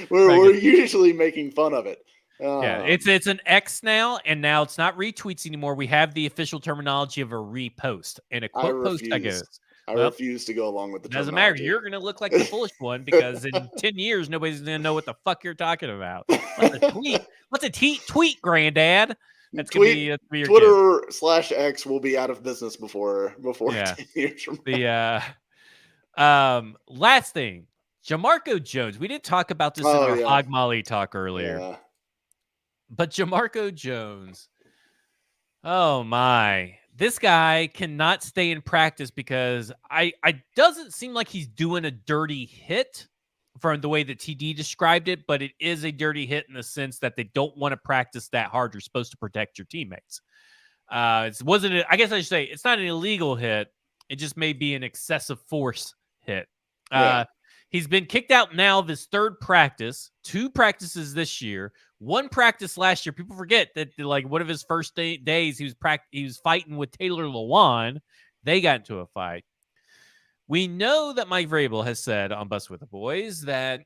B: We're usually making fun of it.
A: Yeah, it's an X now, and now it's not retweets anymore. We have the official terminology of a repost, and a quote post. I
B: refuse to go along with the
A: doesn't matter. You're going to look like the foolish one, because in 10 years, nobody's going to know what the fuck you're talking about. What's a tweet, granddad? That's going to be your
B: Twitter/X will be out of business before 10 years from now.
A: Last thing, Jamarco Jones. We didn't talk about this in our Hog Molly talk earlier. Yeah. But Jamarco Jones, oh my, this guy cannot stay in practice because I doesn't seem like he's doing a dirty hit from the way that TD described it, but it is a dirty hit in the sense that they don't want to practice that hard. You're supposed to protect your teammates. I guess I should say it's not an illegal hit. It just may be an excessive force hit. He's been kicked out now of his third practice, 2 practices this year, 1 practice last year. People forget that like one of his first days he was fighting with Taylor Lewan. They got into a fight. We know that Mike Vrabel has said on Bus with the Boys that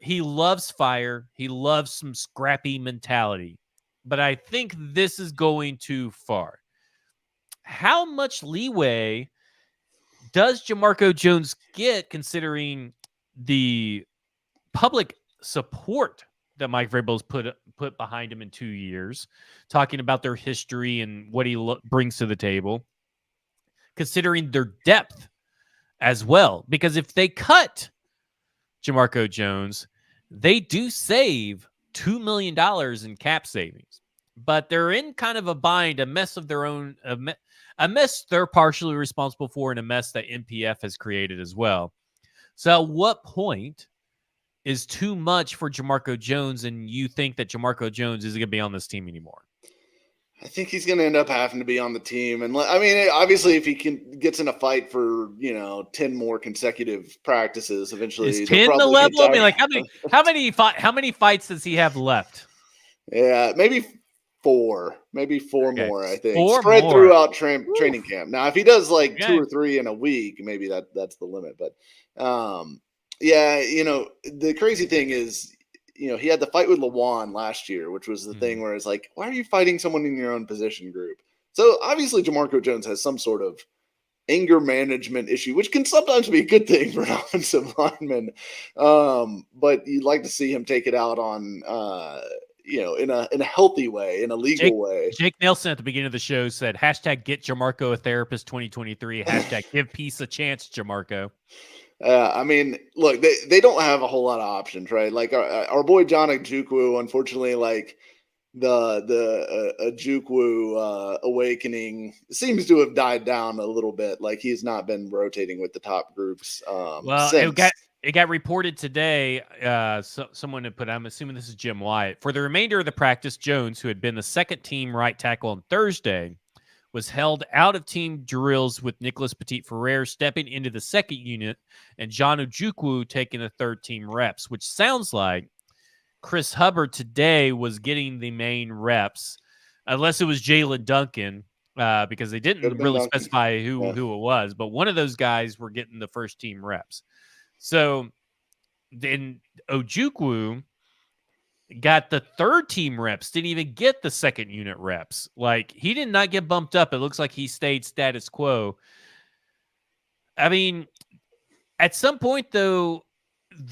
A: he loves fire. He loves some scrappy mentality. But I think this is going too far. How much leeway does Jamarco Jones get, considering the public support that Mike Vrabel's put behind him in 2 years, talking about their history and what he brings to the table, considering their depth as well? Because if they cut Jamarco Jones, they do save $2 million in cap savings, but they're in kind of a bind, a mess of their own, a mess they're partially responsible for, and a mess that MPF has created as well. So at what point is too much for Jamarco Jones, and you think that Jamarco Jones isn't going to be on this team anymore?
B: I think he's going to end up having to be on the team. And I mean, obviously, if he gets in a fight for 10 more consecutive practices, eventually
A: is 10 the level. I mean, like how many fights does he have left?
B: Yeah, maybe 4 more. I think
A: 4
B: spread
A: more
B: throughout training camp. Now, if he does like 2 or 3 in a week, maybe that's the limit. But the crazy thing is, he had the fight with Lewan last year, which was the thing where it's like, why are you fighting someone in your own position group? So obviously Jamarco Jones has some sort of anger management issue, which can sometimes be a good thing for an offensive lineman. But you'd like to see him take it out on, in a healthy way, in a legal way.
A: Jake Nelson at the beginning of the show said, #get Jamarco a therapist 2023, #give peace a chance, Jamarco.
B: I mean, look, they don't have a whole lot of options, right? Like our boy John Ojukwu, unfortunately, like the Ojukwu awakening seems to have died down a little bit. Like he's not been rotating with the top groups.
A: Since. It got reported today. Someone had put, I'm assuming this is Jim Wyatt. For the remainder of the practice, Jones, who had been the second team right tackle on Thursday, was held out of team drills, with Nicholas Petit-Ferrer stepping into the second unit and John Ojukwu taking the third team reps, which sounds like Chris Hubbard today was getting the main reps, unless it was Jalen Duncan, because they didn't really specify who it was, but one of those guys were getting the first team reps. So then Ojukwu got the third team reps, didn't even get the second unit reps. Like, he did not get bumped up. It looks like he stayed status quo. I mean, at some point, though,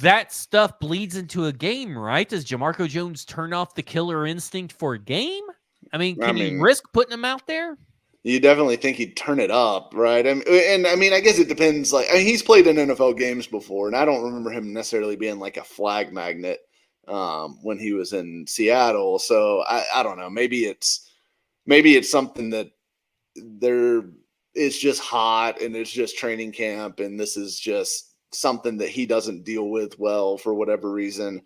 A: that stuff bleeds into a game, right? Does Jamarco Jones turn off the killer instinct for a game? I mean, can he risk putting him out there?
B: You definitely think he'd turn it up, right? And I mean, I guess it depends. Like, I mean, he's played in NFL games before, and I don't remember him necessarily being like a flag magnet when he was in Seattle. So I don't know. Maybe it's something that it's just hot and it's just training camp, and this is just something that he doesn't deal with well for whatever reason.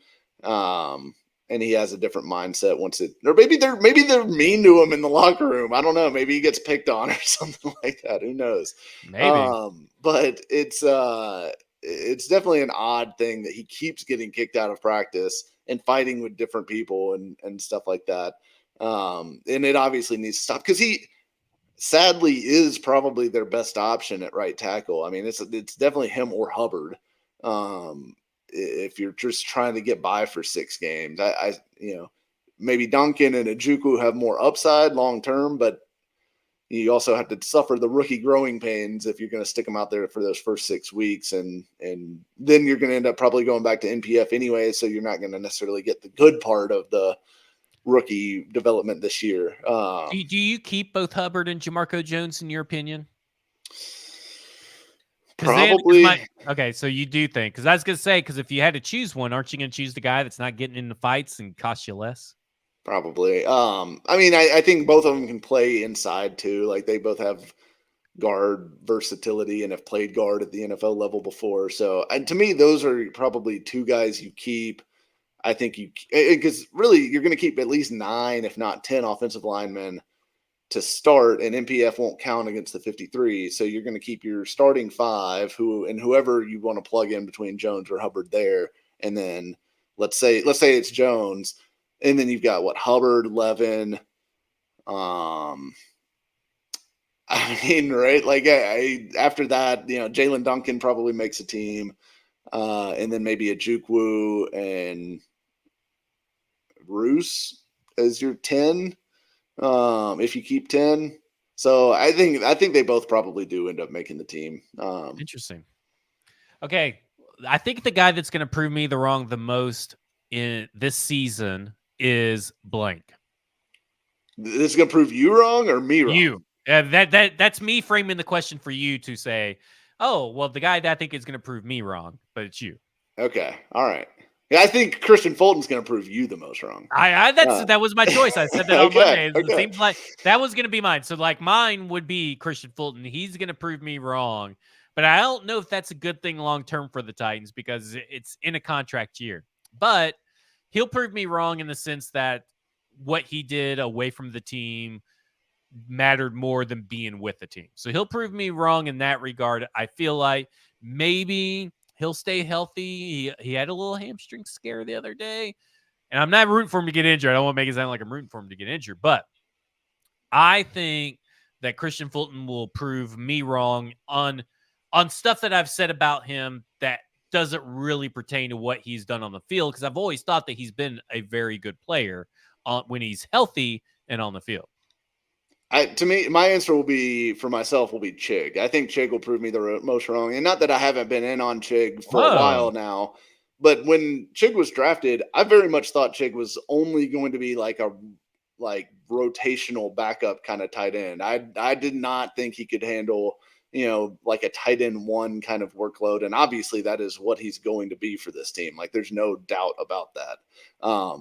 B: And he has a different mindset or maybe they're mean to him in the locker room. I don't know. Maybe he gets picked on or something like that. Who knows?
A: Maybe.
B: But it's definitely an odd thing that he keeps getting kicked out of practice and fighting with different people and stuff like that. And it obviously needs to stop because he sadly is probably their best option at right tackle. I mean, it's definitely him or Hubbard. If you're just trying to get by for 6 games, I maybe Duncan and Ojukwu have more upside long term, but you also have to suffer the rookie growing pains if you're going to stick them out there for those first 6 weeks, and then you're going to end up probably going back to NPF anyway, so you're not going to necessarily get the good part of the rookie development this year.
A: Do you keep both Hubbard and Jamarco Jones in your opinion?
B: Probably.
A: Okay, so you do think, because I was going to say, because if you had to choose one, aren't you going to choose the guy that's not getting into fights and costs you less?
B: Probably. I mean, I think both of them can play inside too. Like, they both have guard versatility and have played guard at the NFL level before. So to me, those are probably 2 guys you keep. I think because really you're going to keep at least 9, if not 10 offensive linemen to start, and NPF won't count against the 53. So you're going to keep your starting 5 whoever you want to plug in between Jones or Hubbard there. And then let's say it's Jones. And then you've got Hubbard, Levin. I mean, right? Like after that, Jalen Duncan probably makes a team. And then maybe Ojukwu and Roos as your 10. If you keep 10. So I think they both probably do end up making the team.
A: Interesting. Okay. I think the guy that's going to prove me the wrong the most in this season is blank.
B: This is going to prove you wrong or me wrong?
A: You. That's me framing the question for you to say, oh, well, the guy that I think is going to prove me wrong, but it's you.
B: Okay. All right. Yeah, I think Christian Fulton's going to prove you the most wrong.
A: That was my choice. I said that on Monday.
B: Okay.
A: It seems like that was going to be mine. So, like, mine would be Christian Fulton. He's going to prove me wrong. But I don't know if that's a good thing long-term for the Titans because it's in a contract year. But he'll prove me wrong in the sense that what he did away from the team mattered more than being with the team. So he'll prove me wrong in that regard. I feel like maybe he'll stay healthy. He had a little hamstring scare the other day. And I'm not rooting for him to get injured. I don't want to make it sound like I'm rooting for him to get injured. But I think that Christian Fulton will prove me wrong on stuff that I've said about him that doesn't really pertain to what he's done on the field, because I've always thought that he's been a very good player when he's healthy and on the field.
B: To me, my answer will be Chig. I think Chig will prove me the most wrong. And not that I haven't been in on Chig for a while now, but when Chig was drafted, I very much thought Chig was only going to be like a rotational backup kind of tight end. I did not think he could handle, like a tight end 1 kind of workload. And obviously that is what he's going to be for this team. Like, there's no doubt about that.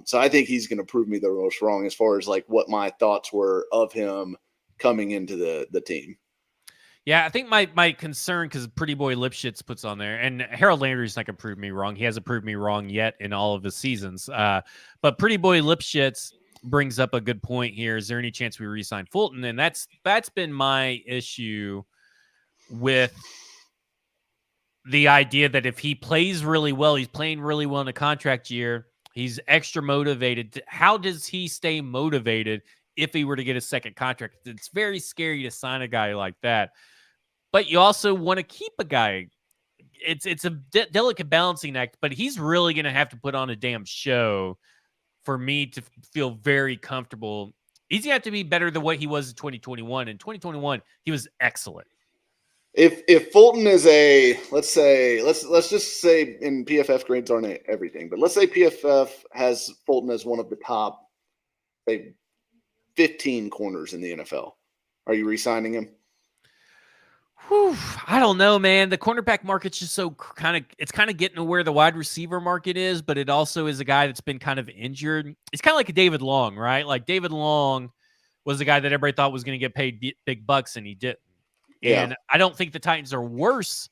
B: So I think he's going to prove me the most wrong as far as like what my thoughts were of him coming into the team.
A: Yeah, I think my concern, because Pretty Boy Lipschitz puts on there, and Harold Landry's not going to prove me wrong. He hasn't proved me wrong yet in all of his seasons. But Pretty Boy Lipschitz brings up a good point here. Is there any chance we re-sign Fulton? And that's been my issue with the idea that if he plays really well, he's playing really well in a contract year, he's extra motivated. How does he stay motivated if he were to get a second contract? It's very scary to sign a guy like that. But you also want to keep a guy it's a delicate balancing act, but he's really going to have to put on a damn show for me to feel very comfortable. He's going to have to be better than what he was in 2021. In 2021, he was excellent.
B: If Fulton is let's just say, in PFF grades aren't everything, but let's say PFF has Fulton as one of the top, say, 15 corners in the NFL. Are you re-signing him?
A: Whew, I don't know, man. The cornerback market's just so it's kind of getting to where the wide receiver market is, but it also is a guy that's been kind of injured. It's kind of like a David Long, right? Like David Long was the guy that everybody thought was going to get paid big bucks, and he didn't.
B: Yeah.
A: And I don't think the Titans are worse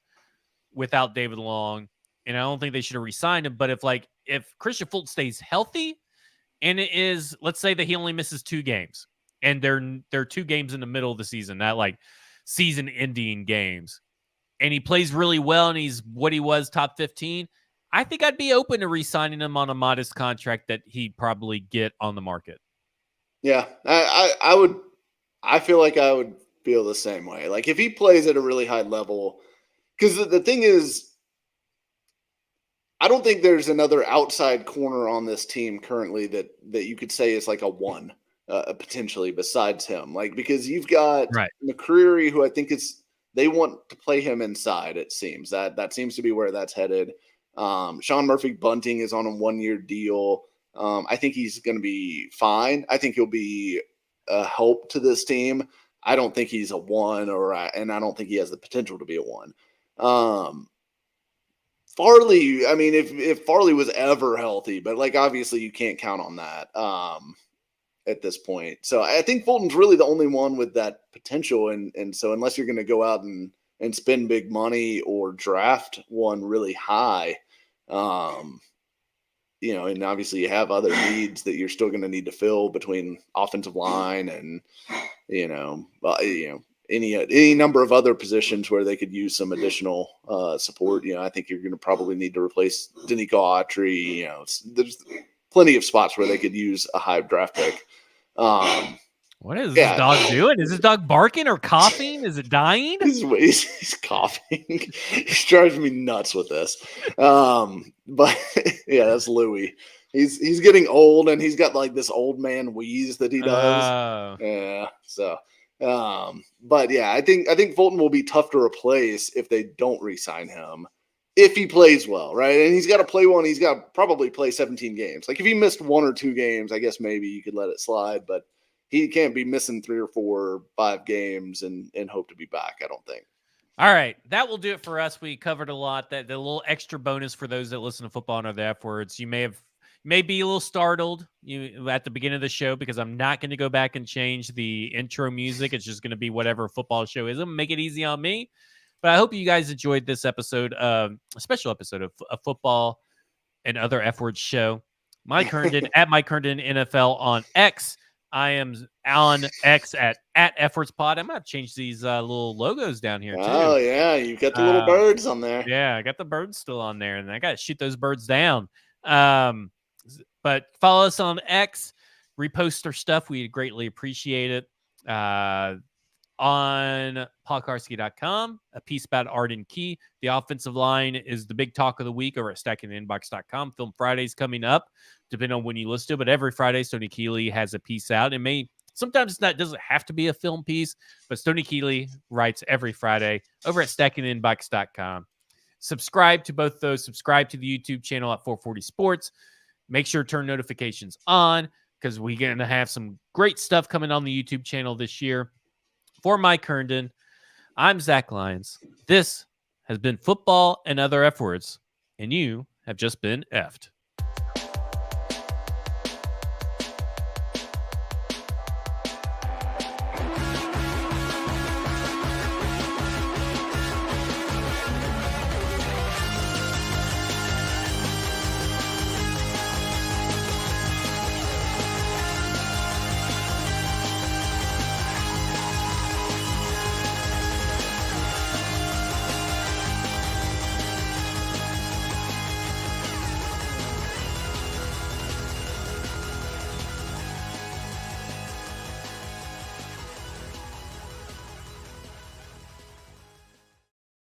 A: without David Long, and I don't think they should have re-signed him. But if Christian Fulton stays healthy, and it is, let's say that he only misses 2 games, and they're 2 games in the middle of the season, not like season-ending games, and he plays really well, and he's what he was, top 15, I think I'd be open to re-signing him on a modest contract that he'd probably get on the market.
B: Yeah, I would. I feel like I would feel the same way. Like if he plays at a really high level, because the thing is, I don't think there's another outside corner on this team currently that you could say is like a 1 potentially besides him. Like, because you've got McCreary, who I think they want to play him inside. It seems that seems to be where that's headed. Sean Murphy-Bunting is on a 1-year deal. I think he's going to be fine. I think he'll be a help to this team. I don't think he's a 1, and I don't think he has the potential to be a 1. Farley, I mean, if Farley was ever healthy, but like obviously you can't count on that at this point. So I think Fulton's really the only one with that potential, and so unless you're going to go out and spend big money or draft one really high, and obviously you have other needs that you're still going to need to fill between offensive line and any number of other positions where they could use some additional support. I think you're going to probably need to replace Denico Autry. There's plenty of spots where they could use a high draft pick.
A: What is this dog doing? Is this dog barking or coughing? Is it dying?
B: He's coughing. He's driving me nuts with this. But yeah, that's Louie. He's getting old, and he's got like this old man wheeze that he does. Yeah. So, but yeah, I think Fulton will be tough to replace if they don't re-sign him. If he plays well, right? And he's got to play well, and he's got to probably play 17 games. Like if he missed 1 or 2 games, I guess maybe you could let it slide, but he can't be missing 3 or 4 or 5 games and hope to be back, I don't think.
A: All right, that will do it for us. We covered a lot. That the little extra bonus for those that listen to football and know the F words. You may be a little startled at the beginning of the show because I'm not going to go back and change the intro music. It's just going to be whatever football show is. I'm gonna make it easy on me. But I hope you guys enjoyed this episode, a special episode of a football and other F words show. Mike Herndon at Mike Herndon NFL on X. I am on X at FWordsPod. I'm going to change these little logos down here, too.
B: Oh, yeah. You've got the little birds on there.
A: Yeah, I got the birds still on there, and I got to shoot those birds down. But follow us on X. Repost our stuff. We greatly appreciate it. On paulkarski.com, a piece about Arden Key. The offensive line is the big talk of the week over at stackingtheinbox.com. Film Friday's coming up, depending on when you listen to it. But every Friday, Stoney Keeley has a piece out. Sometimes that doesn't have to be a film piece, but Stoney Keeley writes every Friday over at stackingtheinbox.com. Subscribe to both those. Subscribe to the YouTube channel at 440 Sports. Make sure to turn notifications on because we're going to have some great stuff coming on the YouTube channel this year. For Mike Herndon, I'm Zach Lyons. This has been Football and Other F Words, and you have just been effed.